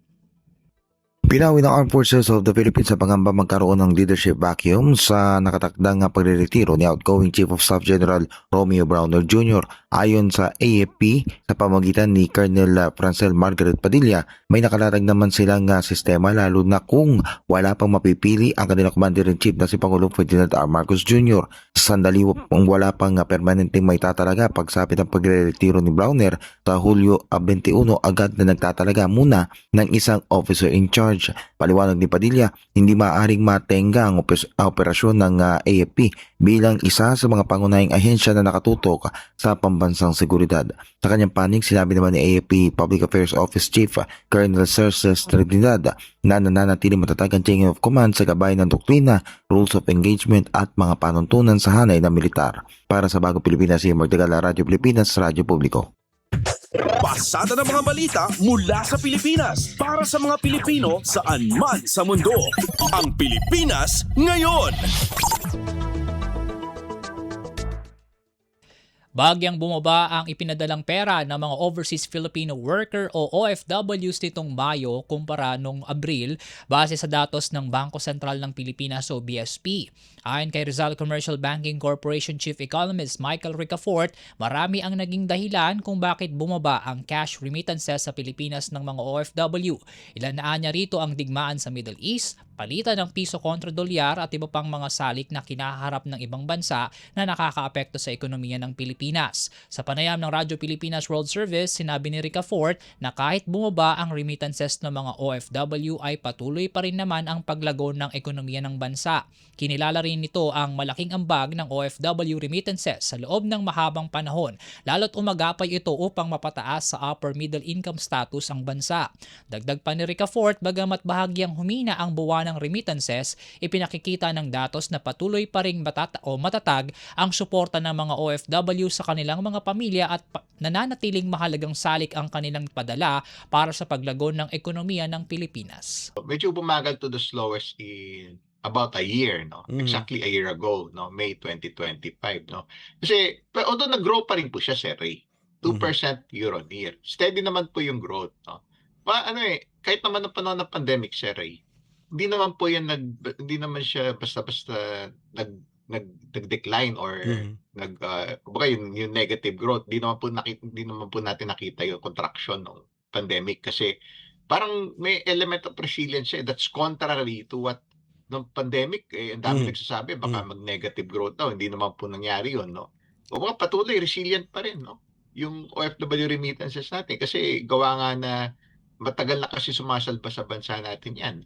Pinawi ng Armed Forces of the Philippines sa pangamba magkaroon ng leadership vacuum sa nakatakdang pagreretiro ni outgoing Chief of Staff General Romeo Bronner Jr. Ayon sa AFP, sa pamagitan ni Colonel Francel Margaret Padilla, may nakalatag naman silang sistema lalo na kung wala pang mapipili ang kanilang Commander-in-Chief na si Pangulong Ferdinand R. Marcos Jr. Sa sandali wala pang permanenteng may tatalaga pagsapit ang pagreretiro ni Bronner sa Hulyo 21 agad na nagtatalaga muna ng isang officer in charge. Paliwanag ni Padilla, hindi maaaring matenga ang operasyon ng AFP bilang isa sa mga pangunahing ahensya na nakatutok sa pambansang seguridad. Sa kanyang panig, sinabi naman ni AFP Public Affairs Office Chief Colonel Cerces Trinidad na nananatili matatag ang chain of command sa gabay ng doktrina, rules of engagement at mga panuntunan sa hanay ng militar. Para sa Bagong Pilipinas, si Magdagala, Radyo Pilipinas, Radyo Publiko. Pasada ng mga balita mula sa Pilipinas para sa mga Pilipino saan man sa mundo. Ang Pilipinas ngayon. Bagyang bumaba ang ipinadalang pera ng mga overseas Filipino worker o OFWs nitong Mayo kumpara nung Abril base sa datos ng Bangko Sentral ng Pilipinas o BSP. Ayon kay Rizal Commercial Banking Corporation Chief Economist Michael Ricafort, marami ang naging dahilan kung bakit bumaba ang cash remittances sa Pilipinas ng mga OFW. Ilan na niya rito ang digmaan sa Middle East, palitan ng piso kontra dolyar at iba pang mga salik na kinaharap ng ibang bansa na nakakaapekto sa ekonomiya ng Pilipinas. Sa panayam ng Radyo Pilipinas World Service, sinabi ni Ricafort na kahit bumaba ang remittances ng mga OFW ay patuloy pa rin naman ang paglago ng ekonomiya ng bansa. Kinilala rin nito ang malaking ambag ng OFW remittances sa loob ng mahabang panahon, lalo't umagapay ito upang mapataas sa upper middle income status ang bansa. Dagdag pa ni Ricafort, bagamat bahagyang humina ang buwan ng remittances, ipinakikita ng datos na patuloy pa ring matatag ang suporta ng mga OFW sa kanilang mga pamilya at nananatiling mahalagang salik ang kanilang padala para sa paglago ng ekonomiya ng Pilipinas. Medyo bumagal to the slowest in about a year, no? Exactly a year ago, no? May 2025, no? Kasi, although nag-grow pa rin po siya, Sir Ray, 2% year on year. Steady naman po yung growth, no? Kahit naman ng panahon ng pandemic, Sir Ray, hindi naman siya basta-basta nag-decline or kumbaga yung negative growth. Hindi naman po natin nakita yung contraction ng pandemic kasi parang may element of resilience that's contrary to what ng pandemic. Ang dami nagsasabi baka mag-negative growth daw. Hindi naman po nangyari yun, no? O mga patuloy, resilient pa rin, no? Yung OFW remittances natin kasi gawa nga na matagal na kasi sumasalba sa bansa natin yan.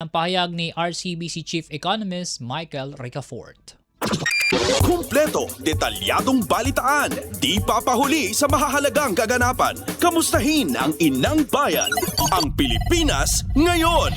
Ang pahayag ni RCBC Chief Economist Michael Ricafort. Kumpleto, detalyadong balitaan, di papahuli sa mahahalagang kaganapan. Kamustahin ang inang bayan, ang Pilipinas ngayon.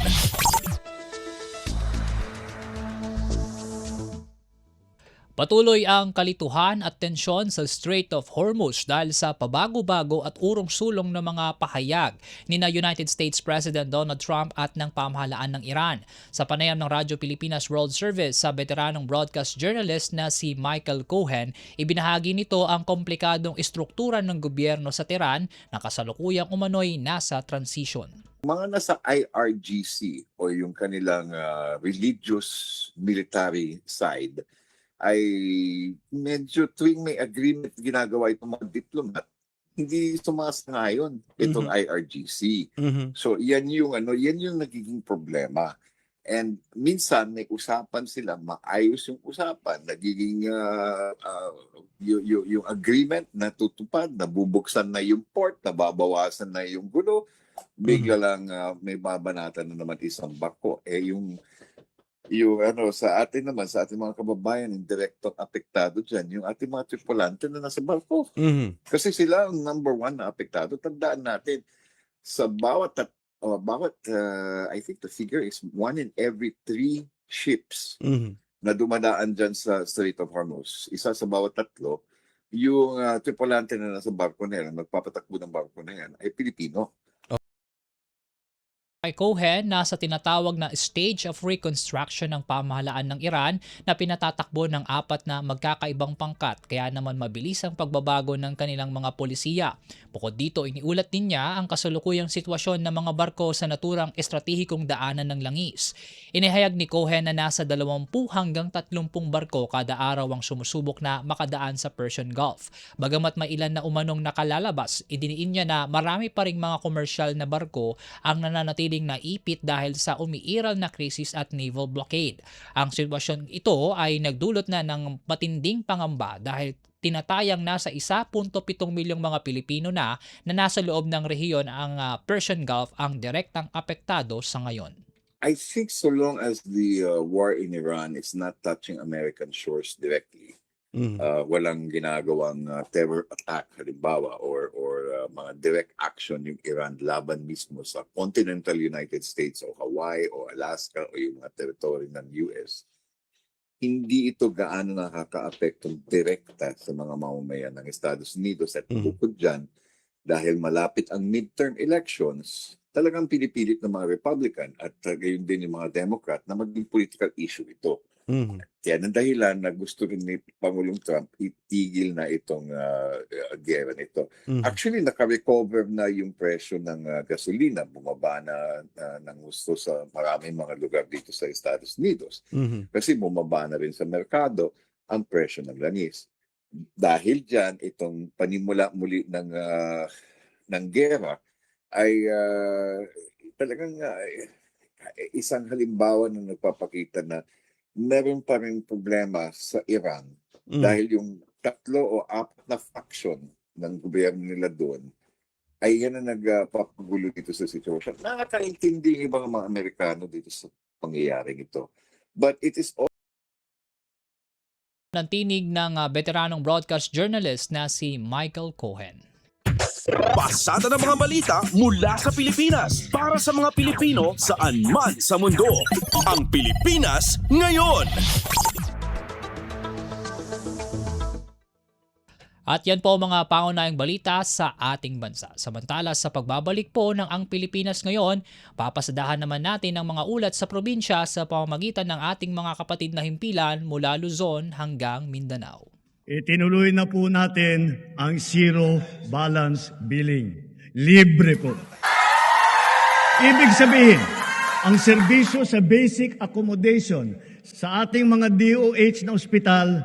Patuloy ang kalituhan at tensyon sa Strait of Hormuz dahil sa pabago-bago at urong-sulong ng mga pahayag ni United States President Donald Trump at ng pamahalaan ng Iran. Sa panayam ng Radyo Pilipinas World Service sa veteranong broadcast journalist na si Michael Cohen, ibinahagi nito ang komplikadong istruktura ng gobyerno sa Tehran na kasalukuyang umano'y nasa transition. Mga nasa IRGC o yung kanilang religious military side, ay medyo tuwing may agreement ginagawa itong mga diplomat, hindi sumasangayon itong IRGC. So yan yung nagiging problema. And minsan may usapan sila, maayos yung usapan, nagiging yung agreement na tutupad, nabubuksan na yung port, nababawasan na yung gulo, bigla lang may babanatan na naman isang barko. Sa atin naman, sa ating mga kababayan, yung direktong apektado dyan, yung ating mga tripulante na nasa barko. Kasi sila ang number one na apektado. Tandaan natin, sa I think the figure is 1 in every 3 ships na dumadaan dyan sa Strait of Hormuz. Isa sa bawat 3, yung tripulante na nasa barko na yan, magpapatakbo ng barko na yan, ay Pilipino. Kay Cohen, nasa tinatawag na stage of reconstruction ng pamahalaan ng Iran na pinatatakbo ng 4 na magkakaibang pangkat kaya naman mabilis ang pagbabago ng kanilang mga polisiya. Bukod dito, iniulat din niya ang kasalukuyang sitwasyon ng mga barko sa naturang estratehikong daanan ng langis. Inihayag ni Cohen na nasa 20 hanggang 30 barko kada araw ang sumusubok na makadaan sa Persian Gulf. Bagamat may ilan na umanong nakalalabas, idiniin niya na marami pa ring mga komersyal na barko ang nananatiling naipit dahil sa umiiral na krisis at naval blockade. Ang sitwasyon ito ay nagdulot na ng matinding pangamba dahil tinatayang nasa 1.7 milyong mga Pilipino na nasa loob ng rehiyon ang Persian Gulf ang direktang apektado sa ngayon. I think so long as the war in Iran is not touching American shores directly, walang ginagawang terror attack halimbawa or mga direct action yung Iran laban mismo sa continental United States o Hawaii o Alaska o yung mga territory ng US, hindi ito gaano nakaka-apektong direkta sa mga mamamayan ng Estados Unidos at bukod dyan, dahil malapit ang midterm elections, talagang pinipilit ng mga Republican at gayon din yung mga Democrat na maging political issue ito. Yan ang dahilan na gusto rin ni Pangulong Trump itigil na itong gera nito. Actually, naka-recover na yung presyo ng gasolina. Bumaba na ng gusto sa maraming mga lugar dito sa Estados Unidos. Kasi bumaba na rin sa merkado ang presyo ng langis. Dahil dyan, itong panimula muli ng gera ay talagang isang halimbawa na nagpapakita na meron pa rin problema sa Iran dahil yung 3 o 4 na faction ng gobyerno nila doon ay yan na nagpapagulo dito sa sitwasyon. Nakakaintindi yung mga Amerikano dito sa pangyayaring ito. But it is all ng tinig ng veteranong broadcast journalist na si Michael Cohen. Pasada ng mga balita mula sa Pilipinas para sa mga Pilipino saan man sa mundo. Ang Pilipinas Ngayon. At yan po mga pangunahing balita sa ating bansa. Samantala sa pagbabalik po ng Ang Pilipinas Ngayon, papasadahan naman natin ang mga ulat sa probinsya sa pamamagitan ng ating mga kapatid na himpilan mula Luzon hanggang Mindanao. Itinuloy na po natin ang zero balance billing. Libre po. Ibig sabihin, ang serbisyo sa basic accommodation sa ating mga DOH na ospital,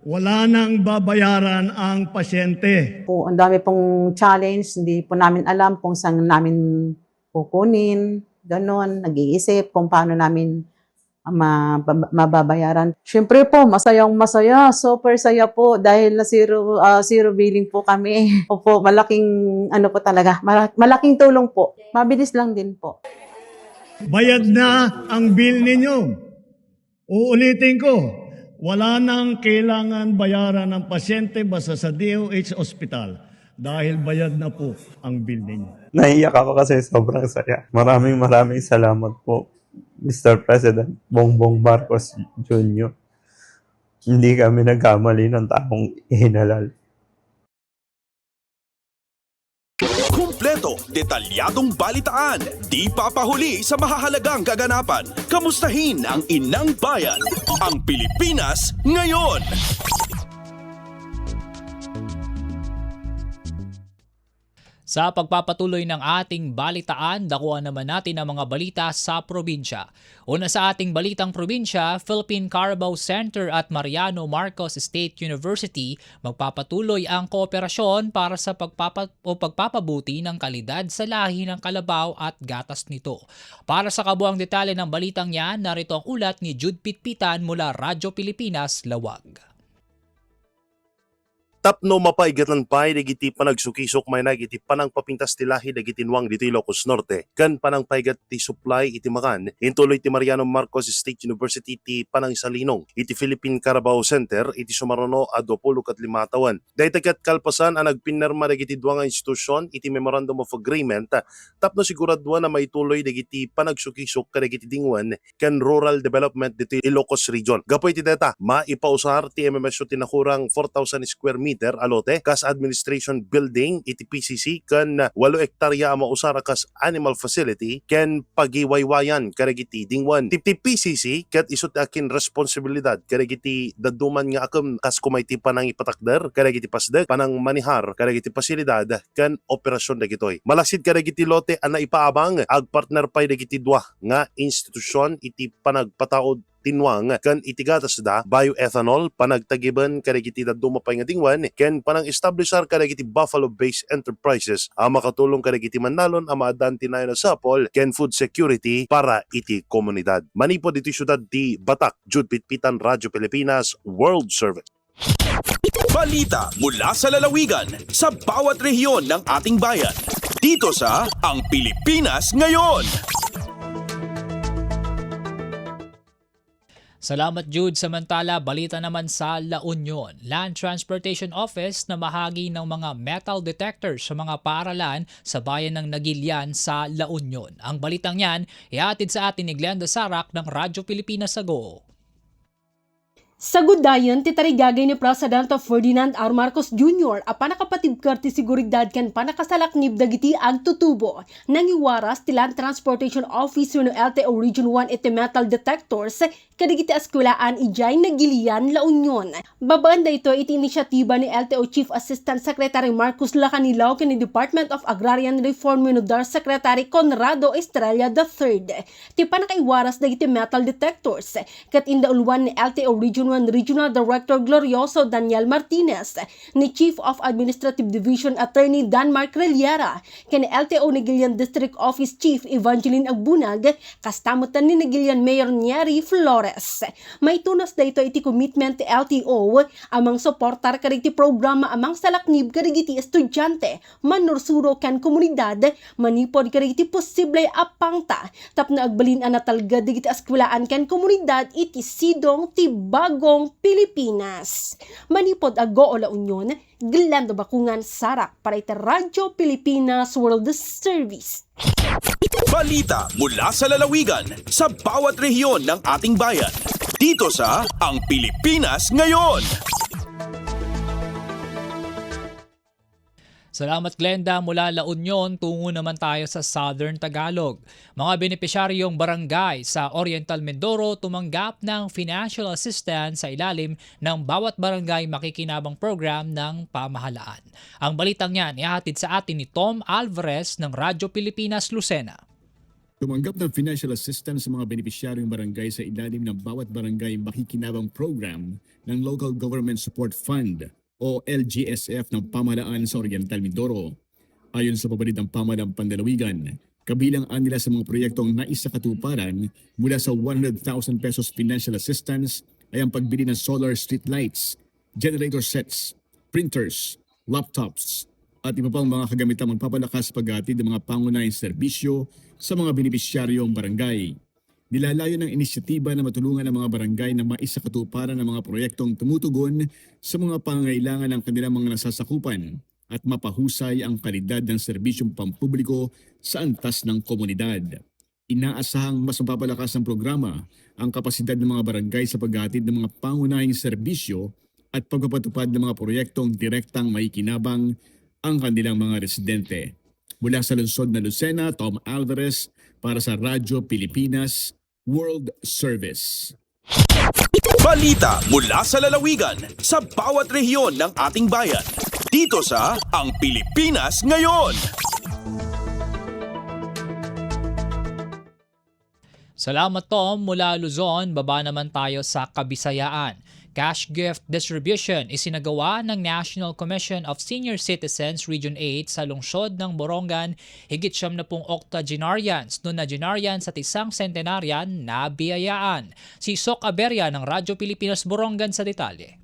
wala nang babayaran ang pasyente. Ang dami pong challenge, hindi po namin alam kung saan namin kukunin, ganon, nag-iisip kung paano namin mababayaran. Siyempre po, masayang-masaya, super saya po dahil na zero billing po kami. Opo, malaking po talaga, malaking tulong po. Mabilis lang din po. Bayad na ang bill ninyo. Uulitin ko, wala nang kailangan bayaran ng pasyente basta sa DOH Hospital dahil bayad na po ang bill ninyo. Naiyak ako kasi sobrang saya. Maraming salamat po, Mr. President Bongbong Marcos Jr. Hindi kami nagkamali ng taong ihinalal. Kumpleto, detalyadong balitaan, di papahuli sa mahahalagang kaganapan. Kamustahin ang inang bayan, ang Pilipinas Ngayon. Sa pagpapatuloy ng ating balitaan, dakuan naman natin ang mga balita sa probinsya. Una sa ating balitang probinsya, Philippine Carabao Center at Mariano Marcos State University magpapatuloy ang kooperasyon para sa pagpapabuti ng kalidad sa lahi ng kalabaw at gatas nito. Para sa kabuang detalye ng balitang yan, narito ang ulat ni Jude Pitpitan mula Radyo Pilipinas, Lawag. Tapno mapaigatan pay dagiti panagsukisok may nagiti panang papintas ti lahi dagiti nuang dito Ilocos Norte kan panang paigat ti supply iti makan intuloy ti Mariano Marcos State University ti panang salinong iti Philippine Carabao Center iti sumaruno a 25 tawan. Daytagat kalpasan ang nagpinirma dagiti duwa nga institusyon iti Memorandum of Agreement tapno siguradwa na maituloy dagiti panagsukisok kadagiti dingwan kan rural development dito Ilocos Region. Gapoy ti data maipausar ti MMSU tinakurang 4,000 square meter alote kas administration building iti PCC kan 8 hektarya ang mausara kas animal facility ken pagiwaywayan karagiti dingwan ti PCC ket isut akin responsibilidad karagiti daduman nga akam kas kumayti panang ipatakder karagiti pasdek panang manihar karagiti pasilidad ken operasyon dagitoy malasid karagiti lote ana ipaabang ag partner pay dagiti dua nga institusyon iti panagpataod tinwang kan itigatas da bioethanol panagtagiban kadagiti daduma pay nga dingwan ken panang establishar kadagiti Buffalo-based enterprises ang makatulong kadagiti manalon ang maadan tinayo na sapol ken food security para iti komunidad. Manipod iti syudad di Batak, Jude Pitpitan, Radyo Pilipinas, World Service. Balita mula sa lalawigan sa bawat rehiyon ng ating bayan. Dito sa Ang Pilipinas Ngayon. Salamat Jude. Samantala, balita naman sa La Union. Land Transportation Office na mahagi ng mga metal detectors sa mga paaralan sa bayan ng Nagilian sa La Union. Ang balitang yan, ihatid sa atin ni Glenda Sarak ng Radyo Pilipinas Ago. Sa gudayon, titarigagay ni Presidente Ferdinand R. Marcos Jr. apan nakapatid karti siguridad kan panakasalaknib dagiti ag tutubo. Nangiwaras tilan Transportation Officer no LTO Region 1 iti metal detectors kadigiti eskulaan ijay nagilian La Union. Babaan da ito iti inisyatiba ni LTO Chief Assistant Secretary Marcos Lacanilaw ken ni Department of Agrarian Reform Minudar Secretary Conrado Estrella III. Ti panakaiwaras dagiti metal detectors kat indaulwan ni LTO Region 1 Regional Director Glorioso Daniel Martinez, ni Chief of Administrative Division Attorney Danmar Creliera, ken LTO Negilian District Office Chief Evangeline Agbunag, kastamutan ni Negilian Mayor Nieri Flores. May tunas da ito iti commitment ti LTO amang suportar kariti programa amang salaknib karigiti estudyante, manursuro ken komunidad, manipod karigiti posible apangta, tapno agbalin anatalga digiti eskwelaan ken komunidad iti sidong ti Bagong Pilipinas. Manipod ago o La Union, Glendo Bakungan Sarak para iti Radyo Pilipinas World Service. Balita mula sa lalawigan sa bawat rehiyon ng ating bayan. Dito sa Ang Pilipinas Ngayon. Salamat Glenda, mula La Union, tungo naman tayo sa Southern Tagalog. Mga benepisyaryong barangay sa Oriental Mindoro tumanggap ng financial assistance sa ilalim ng bawat barangay makikinabang program ng pamahalaan. Ang balitang yan ihatid sa atin ni Tom Alvarez ng Radyo Pilipinas Lucena. Tumanggap ng financial assistance sa mga benepisyaryong barangay sa ilalim ng bawat barangay makikinabang program ng Local Government Support Fund o LGSF ng pamahalaan sa Oriental Mindoro. Ayon sa pabalidang pamahalaang Pandalawigan, kabilang nila sa mga proyektong naisakatuparan mula sa 100,000 pesos financial assistance ay ang pagbili ng solar street lights, generator sets, printers, laptops, at iba pang mga kagamitang magpapalakas paghatid ng mga pangunahing serbisyo sa mga benepisyaryong barangay. Nilalayo ng inisyatiba na matulungan ang mga barangay na maisakatuparan ng mga proyektong tumutugon sa mga pangangailangan ng kanilang mga nasasakupan at mapahusay ang kalidad ng serbisyong pampubliko sa antas ng komunidad. Inaasahang mas mapapalakas ang programa ang kapasidad ng mga barangay sa paghatid ng mga pangunahing serbisyo at pagpapatupad ng mga proyektong direktang maikinabang ang kanilang mga residente. Mula sa lungsod na Lucena, Tom Alvarez para sa Radyo Pilipinas World Service. Balita mula sa lalawigan sa bawat rehiyon ng ating bayan. Dito sa Ang Pilipinas Ngayon. Salamat Tom, mula Luzon, baba naman tayo sa Kabisayaan. Cash gift distribution isinagawa ng National Commission of Senior Citizens Region 8 sa lungsod ng Borongan, higit 70 octogenarians, nonagenarians at isang centenarian na biyayaan. Si Sok Aberya ng Radyo Pilipinas Borongan sa detalye.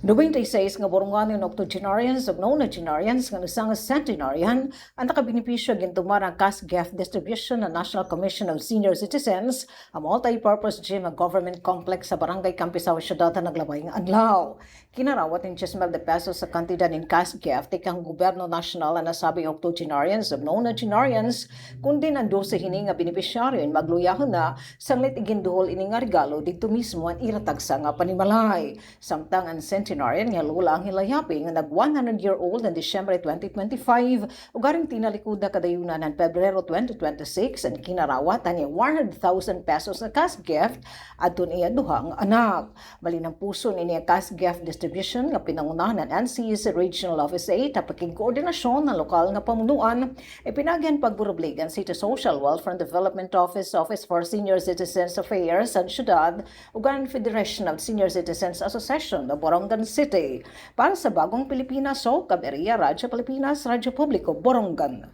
26 nga borongan ng octogenarians ug nonagenarians nga isang centenarian ang nakabenepisyo gintuman ang cash gift distribution ng National Commission of Senior Citizens, a multi-purpose gym and government complex sa Barangay Campisaw, Syudad na naglabay nga adlaw. Kinarawat ng 10,000 pesos sa kantidad ng cash gift ikang gobyerno nasyonal na nasabing octogenarians ug nonagenarians kundi ang 12 hini nga benepisyaryo magluyahon na sanglit iginduhol ini nga regalo dito mismo ang iratagsa nga panimalay. Samtang ang centenarian nga lula ang hilayapi nga nag 100-year-old ng Disyembre 2025 ug aring tinalikuda kadayunan ng Pebrero 2026 ang kinarawat ang 100,000 pesos na cash gift adto niya duhang anak. Malinang puso ni niya cash gift distribution nga pinangunahan ng NCS Regional Office 8 at pagkikoordinasyon ng lokal nga pamunuan ipinagyan pagburubligan City Social Welfare and Development Office, Office for Senior Citizens Affairs sa syudad ug ang Federation of Senior Citizens Association ng Borongan City. Para sa Bagong Pilipinas, Sok Aberya, Radyo Pilipinas, Radyo Publiko, Borongan.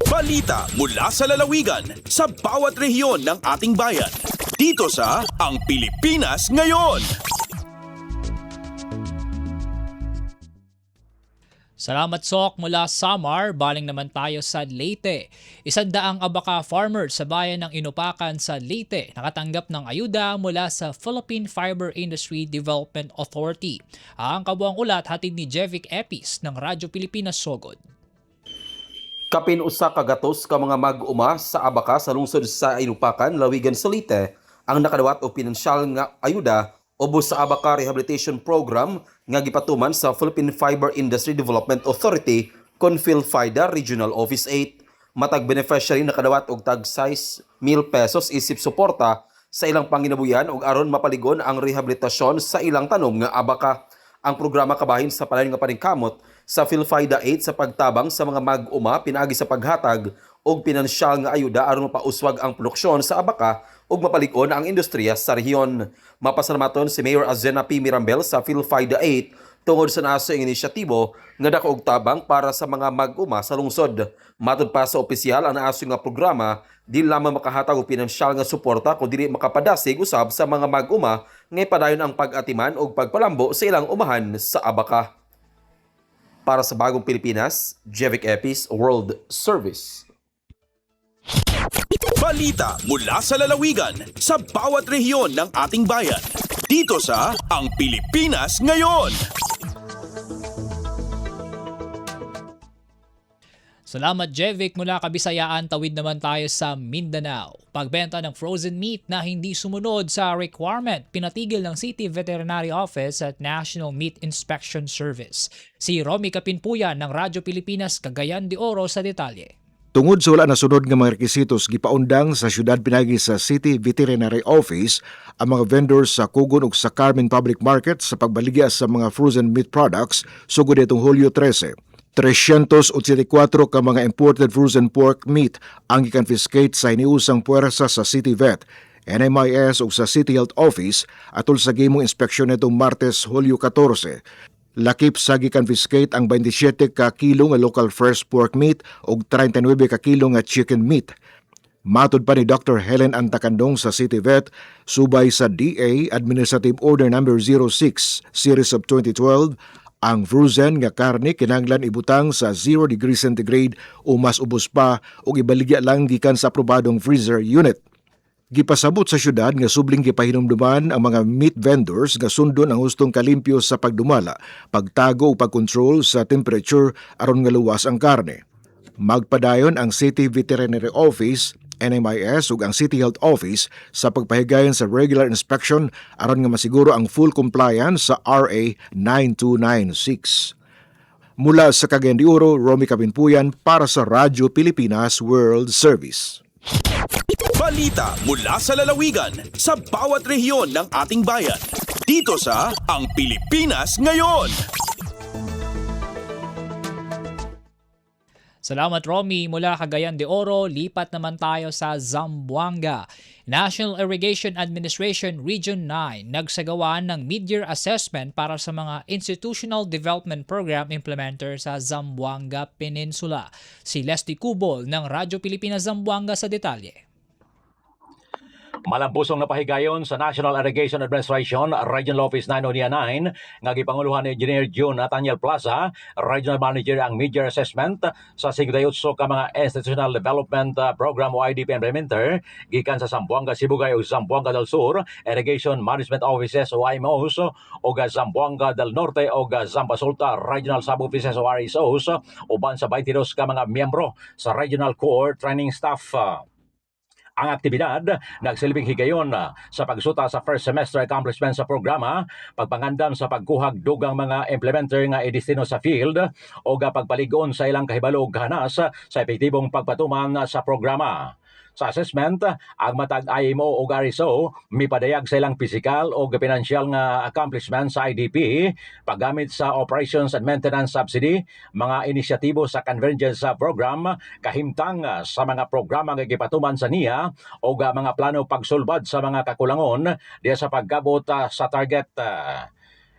Balita mula sa lalawigan sa bawat rehiyon ng ating bayan. Dito sa Ang Pilipinas Ngayon. Salamat Sok, mula Samar, baling naman tayo sa Leyte. 100 abaka farmers sa bayan ng Inupacan sa Leyte nakatanggap ng ayuda mula sa Philippine Fiber Industry Development Authority. Ang kabuang ulat hatid ni Jevic Epis ng Radyo Pilipinas Sogod. Kapin usa ka gatos ka mga mag-uma sa abaka sa lungsod sa Inupacan, Lawigan sa Leyte ang nakadawat og pinansyal nga ayuda ubos sa Abaca Rehabilitation Program nga gipatuman sa Philippine Fiber Industry Development Authority kon PhilFIDA Regional Office 8. Matag beneficiary nakadawat og tag 6,000 pesos isip suporta sa ilang panginabuyan ug aron mapaligon ang rehabilitasyon sa ilang tanom nga Abaca. Ang programa kabahin sa palayon nga paningkamot sa PhilFIDA 8 sa pagtabang sa mga mag-uma pinaagi sa paghatag og pinansyal nga ayuda aron mapauswag ang produksyon sa Abaca ug mapaligon ang industriya sa rehiyon. Mapasalamaton si Mayor Azena P. Mirambel sa PhilFIDA 8 tungod sa naso ang inisyatibo nga dako og tabang para sa mga mag-uma sa lungsod. Matud pa sa opisyal ang naaso nga programa, di lamang makahatag og pinansyal nga suporta kundi makapadasig usab sa mga mag-uma nga ipadayon ang pag-atiman og pagpalambo sa ilang umahan sa Abaca. Para sa Bagong Pilipinas, Jevic Epis, World Service. Balita mula sa lalawigan sa bawat rehiyon ng ating bayan. Dito sa Ang Pilipinas Ngayon. Salamat Jevic mula Kabisayaan, tawid naman tayo sa Mindanao. Pagbenta ng frozen meat na hindi sumunod sa requirement, pinatigil ng City Veterinary Office at National Meat Inspection Service. Si Romy Kapinpuyan ng Radyo Pilipinas, Cagayan de Oro sa detalye. Tungod sa wala nasunod nga mga rekisitos, gipaundang sa syudad pinagi sa City Veterinary Office ang mga vendors sa Kugon ug sa Carmen Public Market sa pagbaligya sa mga frozen meat products sugod itong Hulyo 13. 384 ka mga imported frozen pork meat ang gikonfiscate sa iniusang puwersa sa City Vet, NMIS ug sa City Health Office atol sa gimong inspeksyon nitong Martes, Hulyo 14. Lakip sa gikonfiscate ang 27 ka kilo nga local fresh pork meat ug 39 ka kilo nga chicken meat. Matud pa ni Dr. Helen Antakandong sa City Vet, subay sa DA Administrative Order No. 06 Series of 2012, ang frozen nga karne kinahanglan ibutang sa 0 degrees centigrade o mas ubos pa o ibaligya lang gikan sa aprobadong freezer unit. Gipasabot sa syudad nga subling gipahinumduman ang mga meat vendors nga sundon ang hustong kalimpyo sa pagdumala, pagtago o pagkontrol sa temperature aron nga luwas ang karne. Magpadayon ang City Veterinary Office, NMIS ug ang City Health Office sa pagpahigayon sa regular inspection aron nga masiguro ang full compliance sa RA 9296. Mula sa Cagayan de Oro, Romy Kapinpuyan para sa Radyo Pilipinas World Service. Balita mula sa lalawigan sa bawat rehiyon ng ating bayan. Dito sa Ang Pilipinas Ngayon. Salamat Romy mula Cagayan de Oro, lipat naman tayo sa Zamboanga. National Irrigation Administration Region 9 nagsagawa ng mid-year assessment para sa mga Institutional Development Program implementer sa Zamboanga Peninsula. Si Leslie Cubol ng Radyo Pilipinas Zamboanga sa detalye. Malampusong napahigayon sa National Irrigation Administration Regional Office 909 nga gipanguluhan ni Engineer June Nathaniel Plaza, Regional Manager ang mid-year assessment sa 58 ka mga Institutional Development Program o IDP implementer gikan sa Zamboanga, Sibugay ug Zamboanga del Sur, Irrigation Management Offices o IMOs o Zamboanga del Norte o Zambasulta Regional Sub-Offices o RSOs uban sa 22 ka mga miyembro sa Regional Core Training Staff. Ang aktibidad nagsilbing higayon sa pagsuta sa first semester accomplishment sa programa, pagpangandam sa pagkuhag dugang mga implementer nga idestino sa field o pagpaligon sa ilang kahibalo ug hanas sa epektibong pagpatuman sa programa. Sa assessment, ang matag IMO o RSO mipadayag sa ilang physical o financial nga accomplishment sa IDP, paggamit sa operations and maintenance subsidy, mga inisyatibo sa convergence program, kahimtang sa mga programa nga gipatuman sa NIA o mga plano pagsulbad sa mga kakulangon diya sa pagkabot sa target.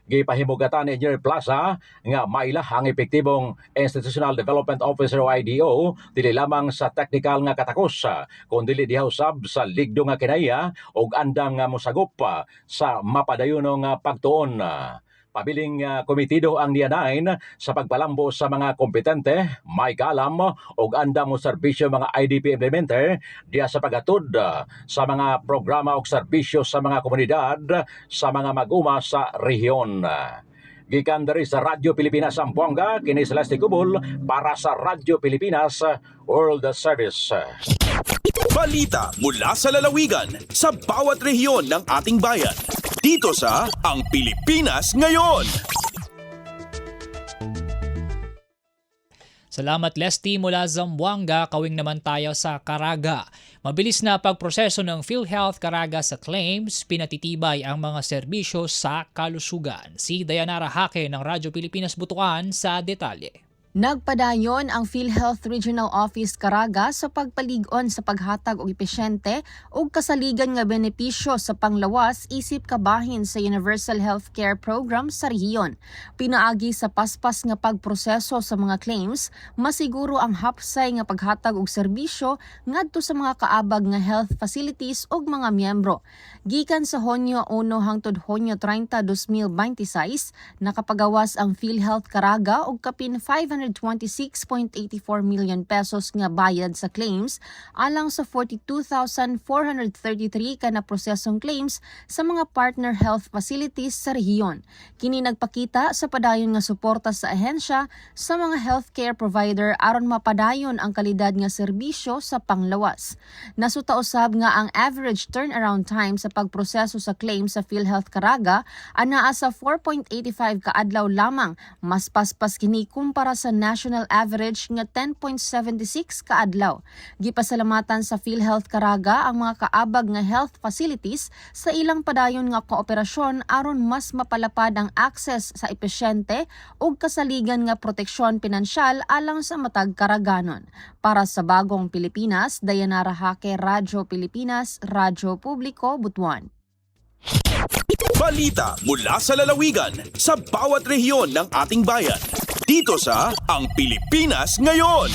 Gipahimugatan ni Engineer Plaza nga maila ang epektibong Institutional Development Officer o IDO dili lamang sa technical nga katakos kundi diha usab sa ligdo nga kinaya ug andam nga mosagop sa mapadayunong pagtuon. Pabiling komitido ang NIA9 sa pagpalambo sa mga kompetente, may kalam o andam o serbisyo mga IDP implementer diya sa paghatod sa mga programa o serbisyo sa mga komunidad sa mga mag-uma sa rehiyon. Gikan diri sa Radyo Pilipinas Zamboanga, kini Celeste Cubol para sa Radyo Pilipinas World Service. Balita mula sa lalawigan sa bawat rehiyon ng ating bayan. Dito sa Ang Pilipinas Ngayon. Salamat Leslie mula Zamboanga. Kawing naman tayo sa Caraga. Mabilis na pagproseso ng PhilHealth Caraga sa claims, pinatitibay ang mga serbisyo sa kalusugan. Si Dayanara Hake ng Radyo Pilipinas Butuan sa detalye. Nagpadayon ang PhilHealth Regional Office Caraga sa pagpalig-on sa paghatag og epesyente ug kasaligan nga benepisyo sa panglawas isip kabahin sa Universal Healthcare Program sa rehiyon. Pinaagi sa paspas nga pagproseso sa mga claims, masiguro ang hapsay nga paghatag og serbisyo ngadto sa mga kaabag nga health facilities ug mga miyembro. Gikan sa Hunyo 1 hangtod Hunyo 30, 2026, nakapagawas ang PhilHealth Caraga og kapin 526.84 million pesos nga bayad sa claims alang sa 42,433 ka na prosesong claims sa mga partner health facilities sa rehiyon. Kini nagpakita sa padayon nga suporta sa ahensya sa mga healthcare provider aron mapadayon ang kalidad nga serbisyo sa panglawas. Nasuta usab nga ang average turnaround time sa pagproseso sa claims sa PhilHealth Caraga anaa sa 4.85 kaadlaw lamang, mas paspas kini kumpara sa national average nga 10.76 kaadlaw. Gipasalamatan sa PhilHealth Caraga ang mga kaabag nga health facilities sa ilang padayon nga kooperasyon aron mas mapalapad ang access sa epesyente ug kasaligan nga proteksyon pinansyal alang sa matag Karaganon. Para sa Bagong Pilipinas, Dayanara Hake, Radyo Pilipinas, Radyo Publiko, Butuan. Balita mula sa lalawigan sa bawat rehiyon ng ating bayan. Dito sa Ang Pilipinas Ngayon.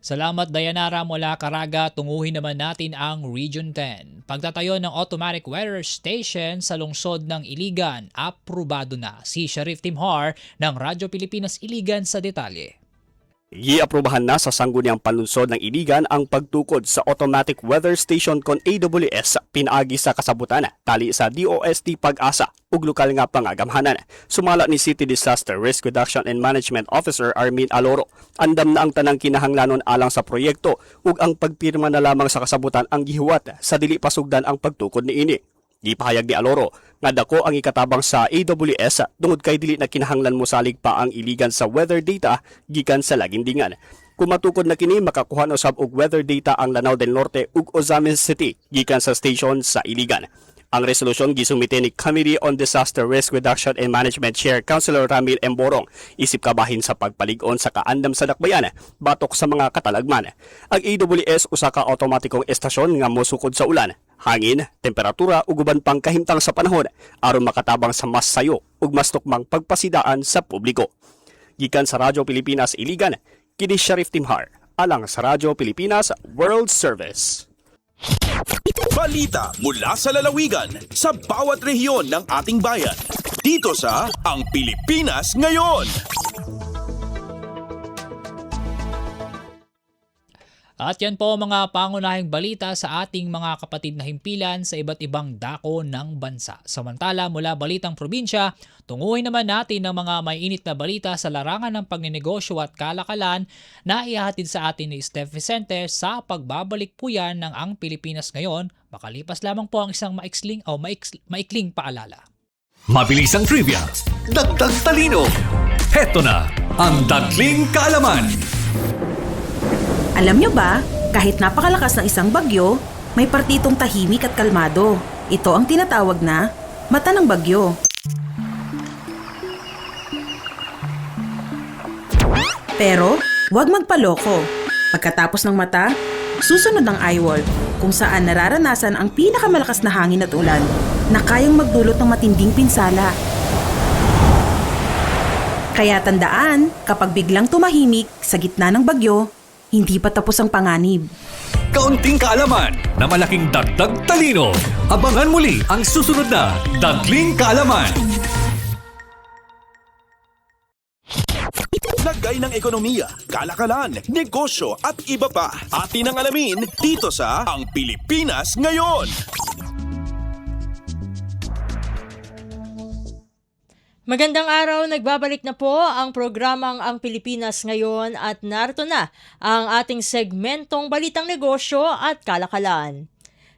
Salamat Dayanara mula Caraga. Tunguhin naman natin ang Region 10. Pagtatayo ng automatic weather station sa lungsod ng Iligan, aprobado na. Si Sharif Timhar ng Radyo Pilipinas Iligan sa detalye. Giaprobahan na sa sangguniang panunsod ng Iligan ang pagtukod sa automatic weather station kon AWS pinaagi sa kasabutan tali sa DOST Pag-asa ug lokal nga pangagamhanan. Sumala ni City Disaster Risk Reduction and Management Officer Armin Aloro. Andam na ang tanang kinahanglanon alang sa proyekto ug ang pagpirma na lamang sa kasabutan ang gihuwat sa dili pasugdan ang pagtukod niini. Gipahayag ni Aloro nga dako ang ikatabang sa AWS tungod kay dili na kinahanglan mosalig pa ang Iligan sa weather data gikan sa lagindingan. Kung matukod na kini makakuha na usab og weather data ang Lanao del Norte ug Ozamis City gikan sa station sa Iligan. Ang resolusyon gisumite ni Committee on Disaster Risk Reduction and Management Chair Councilor Ramil Emborong isip kabahin sa pagpalig-on sa kaandam sa dakbayan batok sa mga katalagman. Ang AWS usa ka automatikong estasyon nga mosukod sa ulan, hangin, temperatura ug uban pang kahimtang sa panahon aron makatabang sa mas sayo ug mas tukmang pagpasidaan sa publiko. Gikan sa Radyo Pilipinas Iligan, kini Sharif Timhar alang sa Radyo Pilipinas World Service. Balita mula sa lalawigan sa bawat rehiyon ng ating bayan. Dito sa Ang Pilipinas Ngayon. At yan po mga pangunahing balita sa ating mga kapatid na himpilan sa iba't ibang dako ng bansa. Samantala mula Balitang Probinsya, tunguhin naman natin ang mga mainit na balita sa larangan ng pagninegosyo at kalakalan na ihahatid sa atin ni Steph Vicente sa pagbabalik po yan ng Ang Pilipinas Ngayon. Makalipas lamang po ang isang maikling paalala. Mabilis ang trivia, dagdag talino. Heto na ang Dagling Kaalaman. Alam nyo ba, kahit napakalakas ng isang bagyo, may partitong tahimik at kalmado. Ito ang tinatawag na mata ng bagyo. Pero, huwag magpaloko. Pagkatapos ng mata, susunod ang eyewall, kung saan nararanasan ang pinakamalakas na hangin at ulan na kayang magdulot ng matinding pinsala. Kaya tandaan, kapag biglang tumahimik sa gitna ng bagyo, hindi pa tapos ang panganib. Kaunting kaalaman na malaking dagdag talino. Abangan muli ang susunod na Dagling Kaalaman. Lagay ng ekonomiya, kalakalan, negosyo at iba pa. Atin ang alamin dito sa Ang Pilipinas Ngayon. Magandang araw, nagbabalik na po ang programang Ang Pilipinas Ngayon at narito na ang ating segmentong Balitang Negosyo at Kalakalan.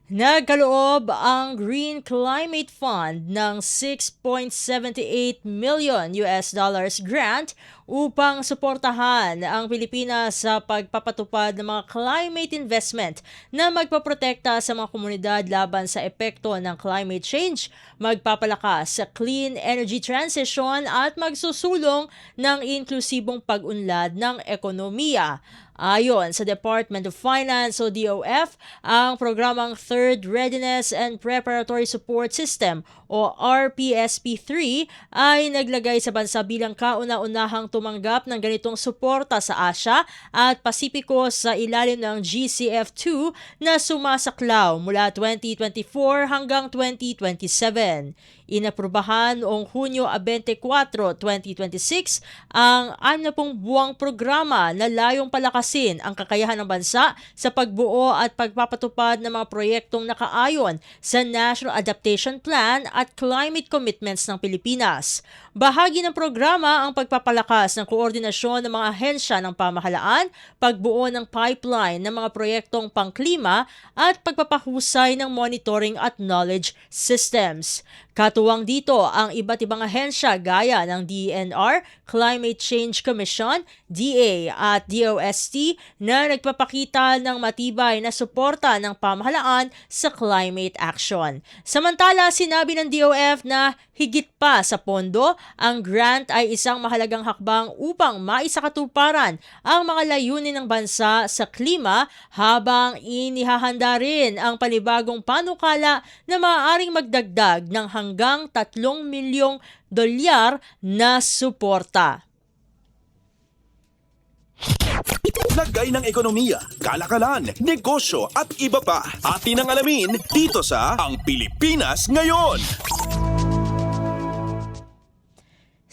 Nagkaloob ang Green Climate Fund ng $6.78 million grant upang suportahan ang Pilipinas sa pagpapatupad ng mga climate investment na magpaprotekta sa mga komunidad laban sa epekto ng climate change, magpapalakas sa clean energy transition at magsusulong ng inklusibong pag-unlad ng ekonomiya. Ayon sa Department of Finance o DOF, ang programang Third Readiness and Preparatory Support System o RPSP-3 ay naglagay sa bansa bilang kauna-unahang tumanggap ng ganitong suporta sa Asia at Pasipiko sa ilalim ng GCF2 na sumasaklaw mula 2024 hanggang 2027. Inaprubahan noong Hunyo 24, 2026 ang 60 buwang programa na layong palakasin ang kakayahan ng bansa sa pagbuo at pagpapatupad ng mga proyektong nakaayon sa National Adaptation Plan at Climate Commitments ng Pilipinas. Bahagi ng programa ang pagpapalakas ng koordinasyon ng mga ahensya ng pamahalaan, pagbuo ng pipeline ng mga proyektong pangklima at pagpapahusay ng monitoring at knowledge systems. Katuwang dito ang iba't ibang ahensya gaya ng DENR, Climate Change Commission, DA at DOST na nagpapakita ng matibay na suporta ng pamahalaan sa climate action. Samantala, sinabi ng DOF na higit pa sa pondo, ang grant ay isang mahalagang hakbang upang maisakatuparan ang mga layunin ng bansa sa klima habang inihahanda rin ang panibagong panukala na maaaring magdagdag ng hanggang $3 milyong na suporta. Lagay ng ekonomiya, kalakalan, negosyo at iba pa. Atin ang alamin dito sa Ang Pilipinas Ngayon.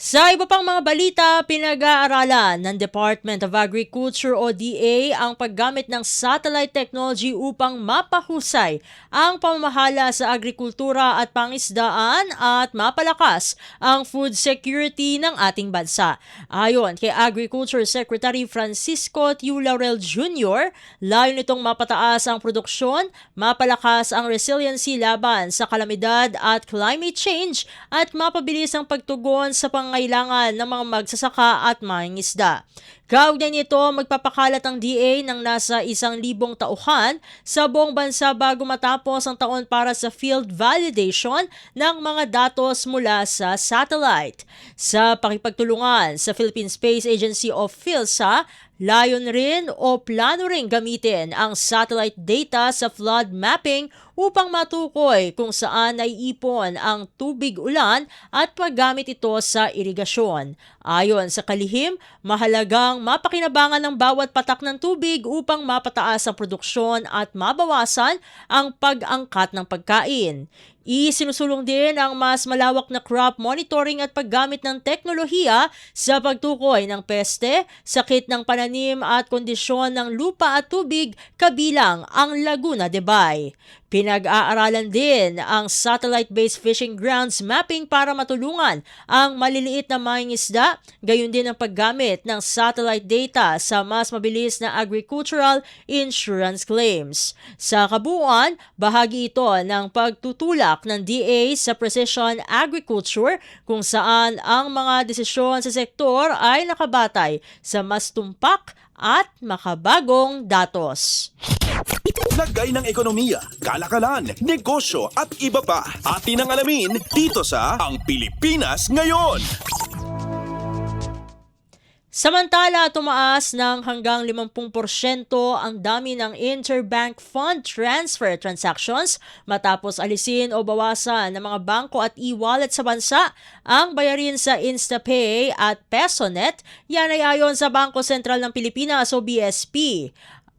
Sa iba pang mga balita, pinag-aaralan ng Department of Agriculture o DA ang paggamit ng satellite technology upang mapahusay ang pamamahala sa agrikultura at pangisdaan at mapalakas ang food security ng ating bansa. Ayon kay Agriculture Secretary Francisco Tiu Laurel Jr., layon nitong mapataas ang produksyon, mapalakas ang resiliency laban sa kalamidad at climate change at mapabilis ang pagtugon sa pangailangan ng mga magsasaka at mangingisda. Kaugnay nito, magpapakalat ang DA ng nasa 1,000 tauhan sa buong bansa bago matapos ang taon para sa field validation ng mga datos mula sa satellite. Sa pakipagtulungan sa Philippine Space Agency o PhilSA, layon rin o plano rin gamitin ang satellite data sa flood mapping upang matukoy kung saan naiipon ang tubig ulan at paggamit ito sa irigasyon. Ayon sa kalihim, mahalagang mapakinabangan ng bawat patak ng tubig upang mapataas ang produksyon at mabawasan ang pag-angkat ng pagkain. Isinusulong din ang mas malawak na crop monitoring at paggamit ng teknolohiya sa pagtukoy ng peste, sakit ng pananim at kondisyon ng lupa at tubig kabilang ang Laguna de Bay. Pinag-aaralan din ang satellite-based fishing grounds mapping para matulungan ang maliliit na mangingisda, gayon din ang paggamit ng satellite data sa mas mabilis na agricultural insurance claims. Sa kabuuan, bahagi ito ng pagtutulak ng DA sa precision agriculture kung saan ang mga desisyon sa sektor ay nakabatay sa mas tumpak at makabagong datos. Lagay ng ekonomiya, kalakalan, negosyo at iba pa. Atin ang alamin dito sa Ang Pilipinas Ngayon. Samantala, tumaas ng hanggang 50% ang dami ng interbank fund transfer transactions matapos alisin o bawasan ng mga bangko at e-wallet sa bansa ang bayarin sa InstaPay at PesoNet. Yan ay ayon sa Bangko Sentral ng Pilipinas o BSP.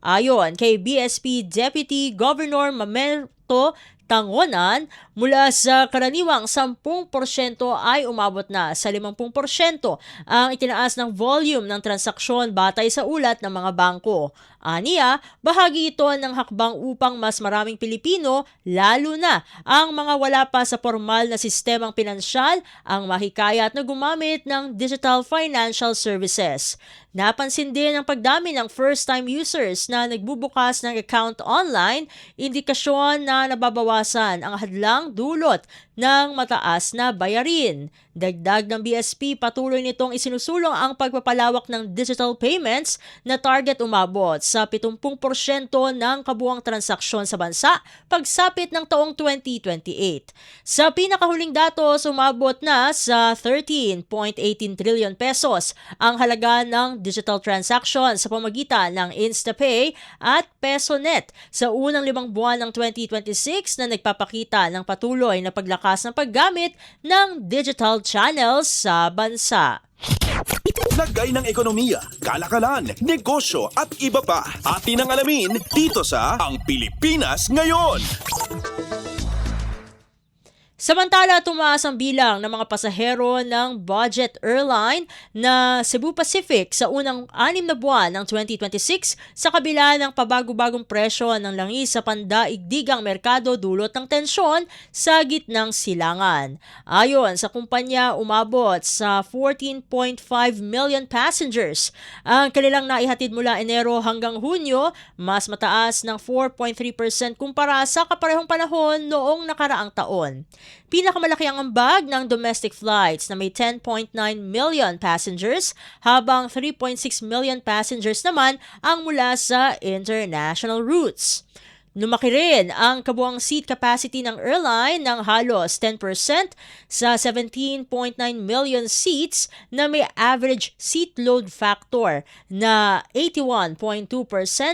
Ayon kay BSP Deputy Governor Mamerto Tangonan, mula sa karaniwang 10% ay umabot na sa 50% ang itinaas ng volume ng transaksyon batay sa ulat ng mga bangko. Aniya, bahagi ito ng hakbang upang mas maraming Pilipino, lalo na ang mga wala pa sa formal na sistemang pinansyal, ang mahikayat na gumamit ng digital financial services. Napansin din ang pagdami ng first-time users na nagbubukas ng account online, indikasyon na nababawasan ang hadlang dulot ng mataas na bayarin. Dagdag ng BSP, patuloy nitong isinusulong ang pagpapalawak ng digital payments na target umabot sa 70% ng kabuuang transaksyon sa bansa pagsapit ng taong 2028. Sa pinakahuling datos, umabot na sa 13.18 trillion pesos ang halaga ng digital transaction sa pamagitan ng InstaPay at PesoNet sa unang 5 buwan ng 2026 na nagpapakita ng patuloy na paglakas ng paggamit ng digital channels sa bansa. Lagay ng ekonomiya, kalakalan, negosyo at iba pa. Atin ang alamin dito sa Ang Pilipinas Ngayon. Samantala, tumaas ang bilang ng mga pasahero ng budget airline na Cebu Pacific sa unang 6 na buwan ng 2026 sa kabila ng pabago-bagong presyo ng langis sa pandaigdigang merkado dulot ng tensyon sa gitnang silangan. Ayon sa kumpanya, umabot sa 14.5 million passengers ang kanilang naihatid mula Enero hanggang Hunyo, mas mataas ng 4.3% kumpara sa kaparehong panahon noong nakaraang taon. Pinakamalaki ang ambag ng domestic flights na may 10.9 million passengers habang 3.6 million passengers naman ang mula sa international routes. Lumaki rin ang kabuang seat capacity ng airline ng halos 10% sa 17.9 million seats na may average seat load factor na 81.2%,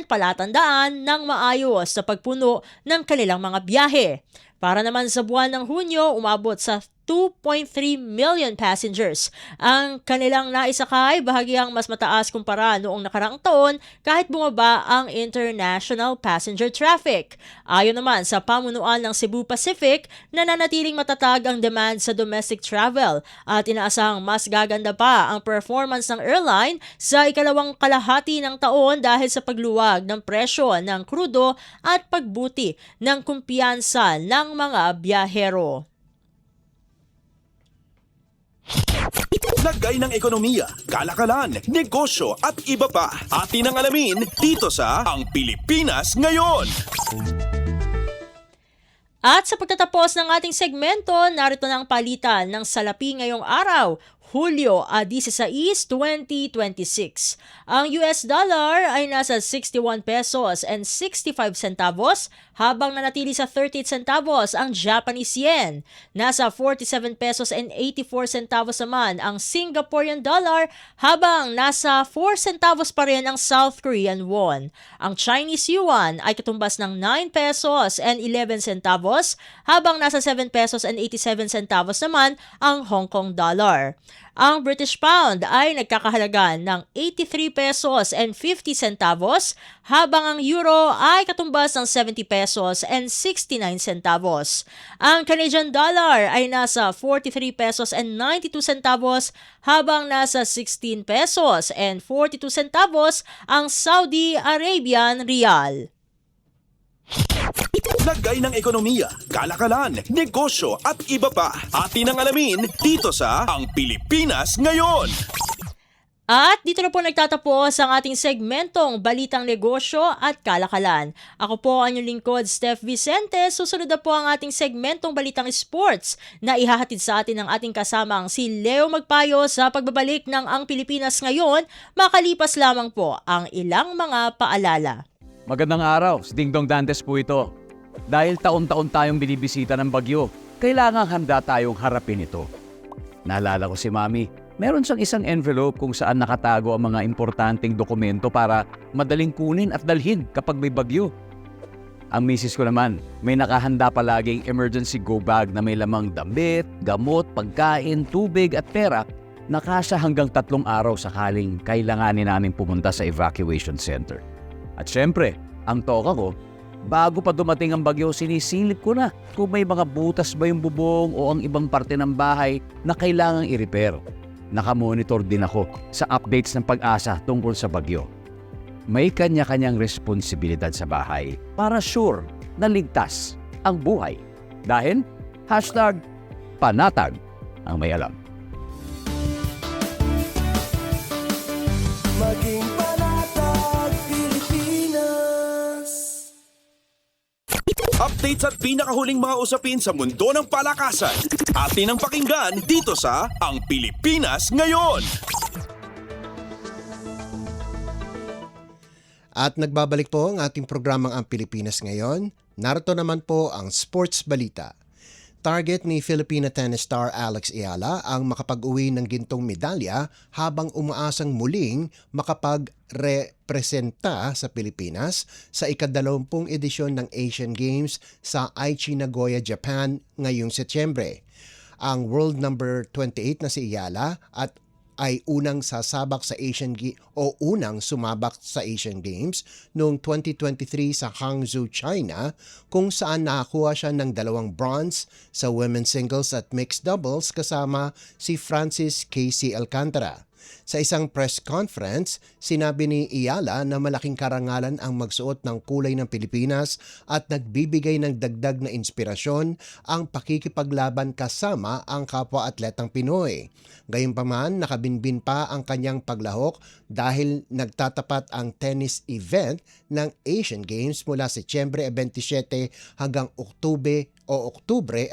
palatandaan ng maayos na pagpuno ng kanilang mga biyahe. Para naman sa buwan ng Hunyo, umabot sa 2.3 million passengers ang kanilang naisakay, bahagyang mas mataas kumpara noong nakaraang taon kahit bumaba ang international passenger traffic. Ayon naman sa pamunuan ng Cebu Pacific, nananatiling matatag ang demand sa domestic travel at inaasahang mas gaganda pa ang performance ng airline sa ikalawang kalahati ng taon dahil sa pagluwag ng presyo ng krudo at pagbuti ng kumpiyansa ng mga biyahero. Lagay ng ekonomiya, kalakalan, negosyo at iba pa. Atin ang alamin dito sa Ang Pilipinas Ngayon. At sa pagtatapos ng ating segmento, narito na ang palitan ng salapi ngayong araw, Hulyo 16, 2026. Ang US dollar ay nasa 61 pesos and 65 centavos habang nanatili sa 38 centavos ang Japanese yen. Nasa 47 pesos and 84 centavos naman ang Singaporean dollar habang nasa 4 centavos pa rin ang South Korean won. Ang Chinese yuan ay katumbas ng 9 pesos and 11 centavos habang nasa 7 pesos and 87 centavos naman ang Hong Kong dollar. Ang British pound ay nagkakahalaga ng 83 pesos and 50 centavos habang ang euro ay katumbas ng 70 pesos and 69 centavos. Ang Canadian dollar ay nasa 43 pesos and 92 centavos habang nasa 16 pesos and 42 centavos ang Saudi Arabian rial. Lagay ng ekonomiya, kalakalan, negosyo at iba pa. Atin ang alamin dito sa Ang Pilipinas Ngayon. At dito na po nagtatapos ang ating segmentong Balitang Negosyo at Kalakalan. Ako po ang inyong lingkod, Steph Vicente. Susunod na po ang ating segmentong Balitang Sports na ihahatid sa atin ng ating kasamang si Leo Magpayo sa pagbabalik ng Ang Pilipinas Ngayon. Makalipas lamang po ang ilang mga paalala. Magandang araw, si Ding Dong Dantes po ito. Dahil taon-taon tayong binibisita ng bagyo, kailangang handa tayong harapin ito. Naalala ko si Mami, meron siyang isang envelope kung saan nakatago ang mga importanteng dokumento para madaling kunin at dalhin kapag may bagyo. Ang misis ko naman, may nakahanda palaging emergency go bag na may lamang damit, gamot, pagkain, tubig at pera na kasya hanggang 3 araw sakaling kailanganin namin pumunta sa evacuation center. At syempre, ang toka ko, Bago pa dumating ang bagyo, sinisilip ko na kung may mga butas ba yung bubong o ang ibang parte ng bahay na kailangang i-repair. Nakamonitor din ako sa updates ng Pag-asa tungkol sa bagyo. May kanya-kanyang responsibilidad sa bahay para sure na ligtas ang buhay. Dahil #panatag ang may alam. Maging panatag Pilipinas. Updates at pinakahuling mga usapin sa mundo ng palakasan. Atin ang pakinggan dito sa Ang Pilipinas Ngayon. At nagbabalik po ang ating programang Ang Pilipinas Ngayon. Narito naman po ang sports balita. Target ni Filipina tennis star Alex Ayala ang makapag-uwi ng gintong medalya habang umaasang muling makapag-representa sa Pilipinas sa ika-20 edisyon ng Asian Games sa Aichi, Nagoya, Japan ngayong Setyembre. Ang world number 28 na si Ayala ay unang sumabak sa Asian Games noong 2023 sa Hangzhou, China, kung saan nakakuha siya ng 2 bronze sa women's singles at mixed doubles kasama si Francis Casey Alcantara. Sa isang press conference, sinabi ni Ayala na malaking karangalan ang magsuot ng kulay ng Pilipinas at nagbibigay ng dagdag na inspirasyon ang pakikipaglaban kasama ang kapwa-atletang Pinoy. Gayunpaman, nakabinbin pa ang kanyang paglahok dahil nagtatapat ang tennis event ng Asian Games mula Setyembre 27 hanggang Oktubre 3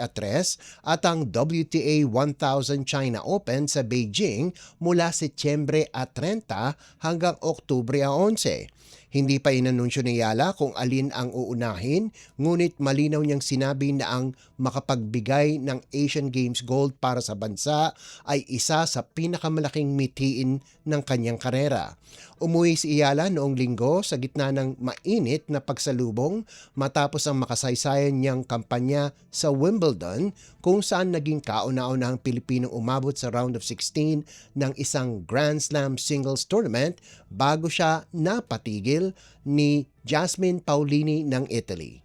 at ang WTA 1000 China Open sa Beijing mula Setyembre 30 hanggang Oktubre 11. Hindi pa inanunsyo ni Ayala kung alin ang uunahin, ngunit malinaw niyang sinabi na ang makapagbigay ng Asian Games gold para sa bansa ay isa sa pinakamalaking mitiin ng kanyang karera. Umuwi si Ayala noong Linggo sa gitna ng mainit na pagsalubong matapos ang makasaysayan niyang kampanya sa Wimbledon, kung saan naging kauna-unahang Pilipinong umabot sa round of 16 ng isang Grand Slam singles tournament bago siya napatigil ni Jasmine Paolini ng Italy.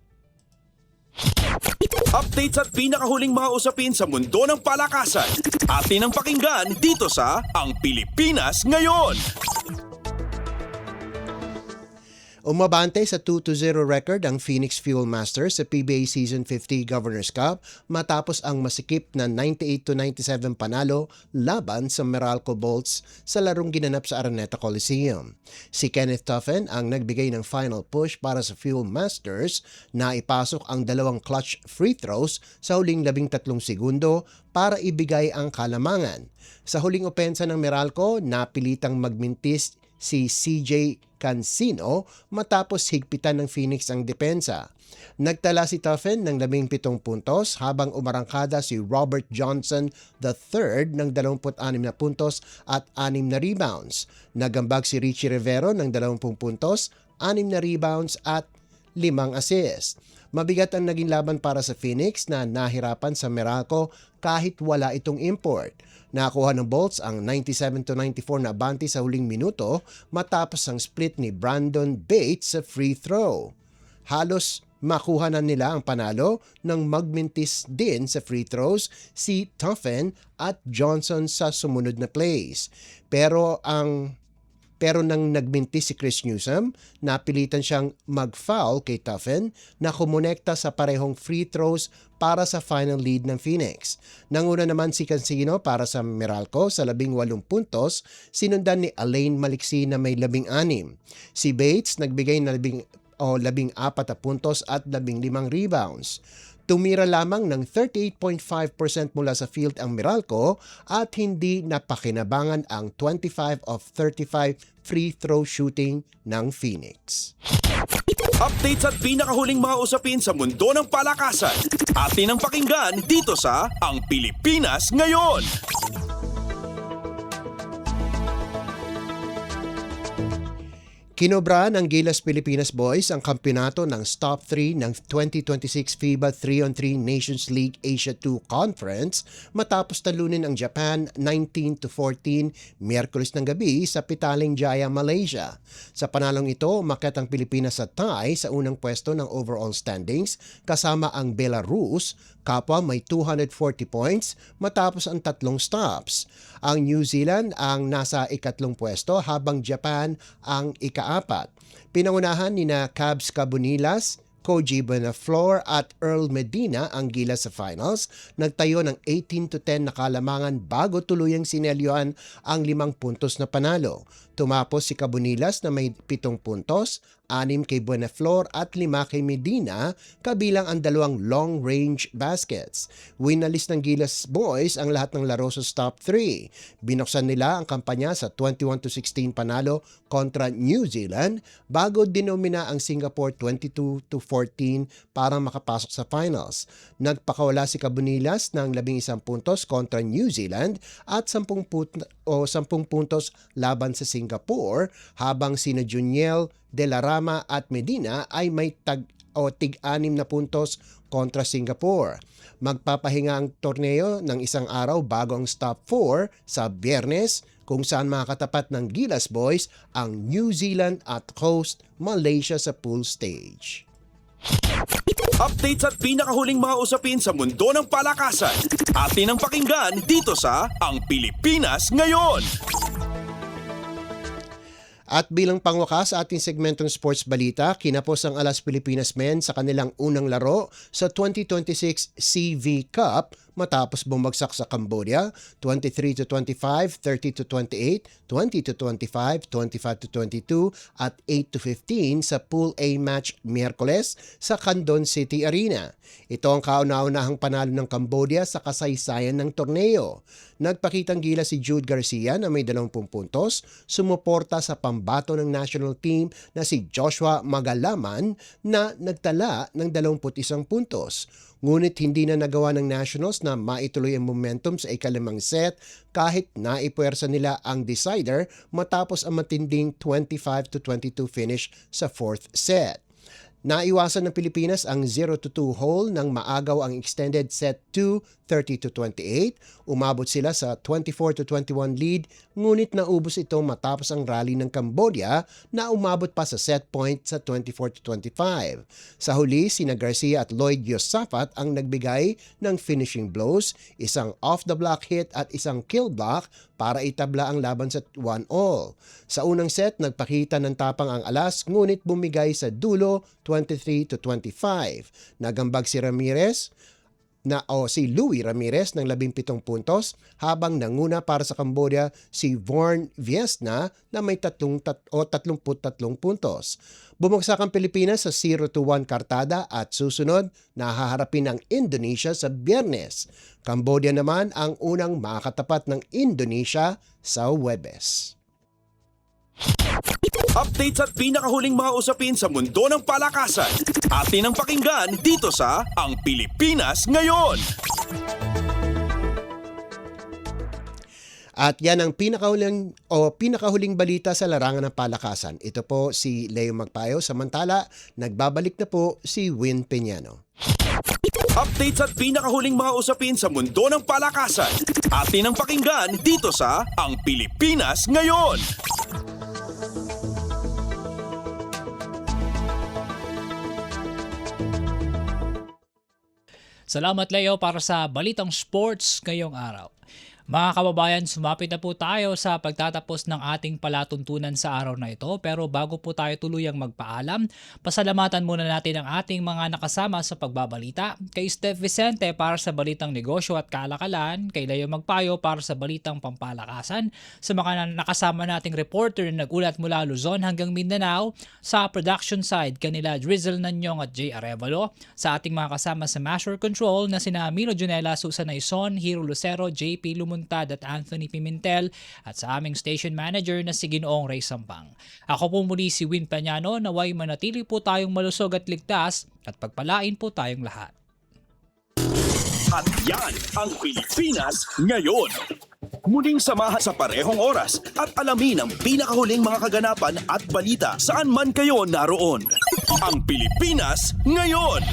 Updates at pinakahuling mga usapin sa mundo ng palakasan. Atin ang pakinggan dito sa Ang Pilipinas Ngayon. Umabante sa 2-0 record ang Phoenix Fuel Masters sa PBA Season 50 Governors Cup matapos ang masikip na 98-97 panalo laban sa Meralco Bolts sa larong ginanap sa Araneta Coliseum. Si Kenneth Tuffen ang nagbigay ng final push para sa Fuel Masters na ipasok ang 2 clutch free throws sa huling 13 segundo para ibigay ang kalamangan. Sa huling opensa ng Meralco, napilitang magmintis si CJ Cancino matapos higpitan ng Phoenix ang depensa. Nagtala si Tuffen ng 17 puntos habang umarangkada si Robert Johnson III ng 26 na puntos at 6 na rebounds. Nagambag si Richie Rivero ng 20 puntos, 6 na rebounds at 5 assists. Mabigat ang naging laban para sa Phoenix na nahirapan sa Meralco kahit wala itong import. Nakakuha ng Bolts ang 97-94 na abante sa huling minuto matapos ang split ni Brandon Bates sa free throw. Halos makuha na nila ang panalo nang magmintis din sa free throws si Tuffen at Johnson sa sumunod na plays. Pero nang nagmintis si Chris Newsom, napilitan siyang mag-foul kay Tuffen na kumonekta sa parehong free throws para sa final lead ng Phoenix. Nanguna naman si Cancino para sa Meralco sa 18 puntos, sinundan ni Alain Maliksi na may 16. Si Bates nagbigay na 14 puntos at 15 rebounds. Tumira lamang ng 38.5% mula sa field ang Meralco at hindi napakinabangan ang 25 of 35 free throw shooting ng Phoenix. Updates at pinakahuling mga usapin sa mundo ng palakasan. Atin ang pakinggan dito sa Ang Pilipinas Ngayon. Kinobra ng Gilas Pilipinas Boys ang kampeonato ng Top 3 ng 2026 FIBA 3-on-3 Nations League Asia 2 Conference matapos talunin ang Japan 19-14 Miyerkules ng gabi sa Petaling Jaya, Malaysia. Sa panalong ito, umakyat ang Pilipinas sa tie sa unang pwesto ng overall standings kasama ang Belarus, kapwa may 240 points matapos ang 3 stops. Ang New Zealand ang nasa ikatlong pwesto habang Japan ang ika-4. Pinangunahan nina Cabs Cabunilas, Koji Benaflor at Earl Medina ang Gilas sa finals. Nagtayo ng 18-10 na kalamangan bago tuluyang sinelyohan ang 5 puntos na panalo. Tumapos si Cabunilas na may 7 puntos, 6 kay Benaflor at 5 kay Medina, kabilang ang 2 long-range baskets. Winalis ng Gilas Boys ang lahat ng laro sa top 3. Binuksan nila ang kampanya sa 21-16 panalo kontra New Zealand bago dinomina ang Singapore 22-14 para makapasok sa finals. Nagpakawala si Cabunilas ng 11 puntos kontra New Zealand at 10 puntos laban sa Singapore, habang sina Juniel, De La Rama at Medina ay may tig-6 na puntos kontra Singapore. Magpapahinga ang torneo ng isang araw bago ang top 4 sa Biyernes, kung saan makakatapat ng Gilas Boys ang New Zealand at host Malaysia sa pool stage. Updates at pinakahuling mga usapin sa mundo ng palakasan. Atin ang pakinggan dito sa Ang Pilipinas Ngayon. At bilang pangwakas sa ating segmentong sports balita, kinapos ang Alas Pilipinas Men sa kanilang unang laro sa 2026 CV Cup matapos bumagsak sa Cambodia 23-25, 30-28, 20-25, 25-22 at 8-15 sa Pool A match Miyerkules sa Candon City Arena. Ito ang kauna-unahang panalo ng Cambodia sa kasaysayan ng torneo. Nagpakitang gila si Jude Garcia na may 20 puntos, sumuporta sa pambato ng national team na si Joshua Magalaman na nagtala ng 21 puntos. Ngunit hindi na nagawa ng Nationals na maituloy ang momentum sa ikalimang set kahit naipuwersa nila ang decider matapos ang matinding 25-22 finish sa fourth set. Naiwasan ng Pilipinas ang 0-2 hole nang maagaw ang extended set 2, 30-28. Umabot sila sa 24-21 lead, ngunit naubos ito matapos ang rally ng Cambodia na umabot pa sa set point sa 24-25. Sa huli, sina Garcia at Lloyd Yosafat ang nagbigay ng finishing blows, isang off-the-block hit at isang kill block para itabla ang laban sa 1-all. Sa unang set, nagpakita ng tapang ang Alas, ngunit bumigay sa dulo 23-25. Nagambag si Louie Ramirez ng 17 puntos, habang nanguna para sa Cambodia si Vorn Viesna na may 33 puntos. Bumagsak ang Pilipinas sa 0-1 kartada at susunod na haharapin ang Indonesia sa Biyernes. Cambodia naman ang unang makakatapat ng Indonesia sa Huwebes. Updates at pinakahuling mga usapin sa mundo ng palakasan. Atin ang pakinggan dito sa Ang Pilipinas Ngayon. At yan ang pinakahuling balita sa larangan ng palakasan. Ito po si Leo Magpayo. Samantala, nagbabalik na po si Win Peñano. Updates at pinakahuling mga usapin sa mundo ng palakasan. Atin ang pakinggan dito sa Ang Pilipinas Ngayon. Salamat Leo para sa Balitang Sports ngayong araw. Mga kababayan, sumapit na po tayo sa pagtatapos ng ating palatuntunan sa araw na ito. Pero bago po tayo tuluyang magpaalam, pasalamatan muna natin ang ating mga nakasama sa pagbabalita. Kay Steph Vicente para sa Balitang Negosyo at Kalakalan, kay Leo Magpayo para sa Balitang Pampalakasan, sa mga nakasama nating reporter na nagulat mula Luzon hanggang Mindanao, sa production side kanila Drizzle Nanyong at Jay Arevalo, sa ating mga kasama sa Master Control na sina Milo Junela, Susan Naison, Hiro Lucero, JP Lumuntad at Anthony Pimentel, at sa aming station manager na si Ginoong Ray Sampang. Ako po muli si Win Peñano, naway manatili po tayong malusog at ligtas at pagpalain po tayong lahat. At yan ang Pilipinas Ngayon. Muling samahan sa parehong oras at alamin ang pinakahuling mga kaganapan at balita saan man kayo naroon. Ang Pilipinas Ngayon!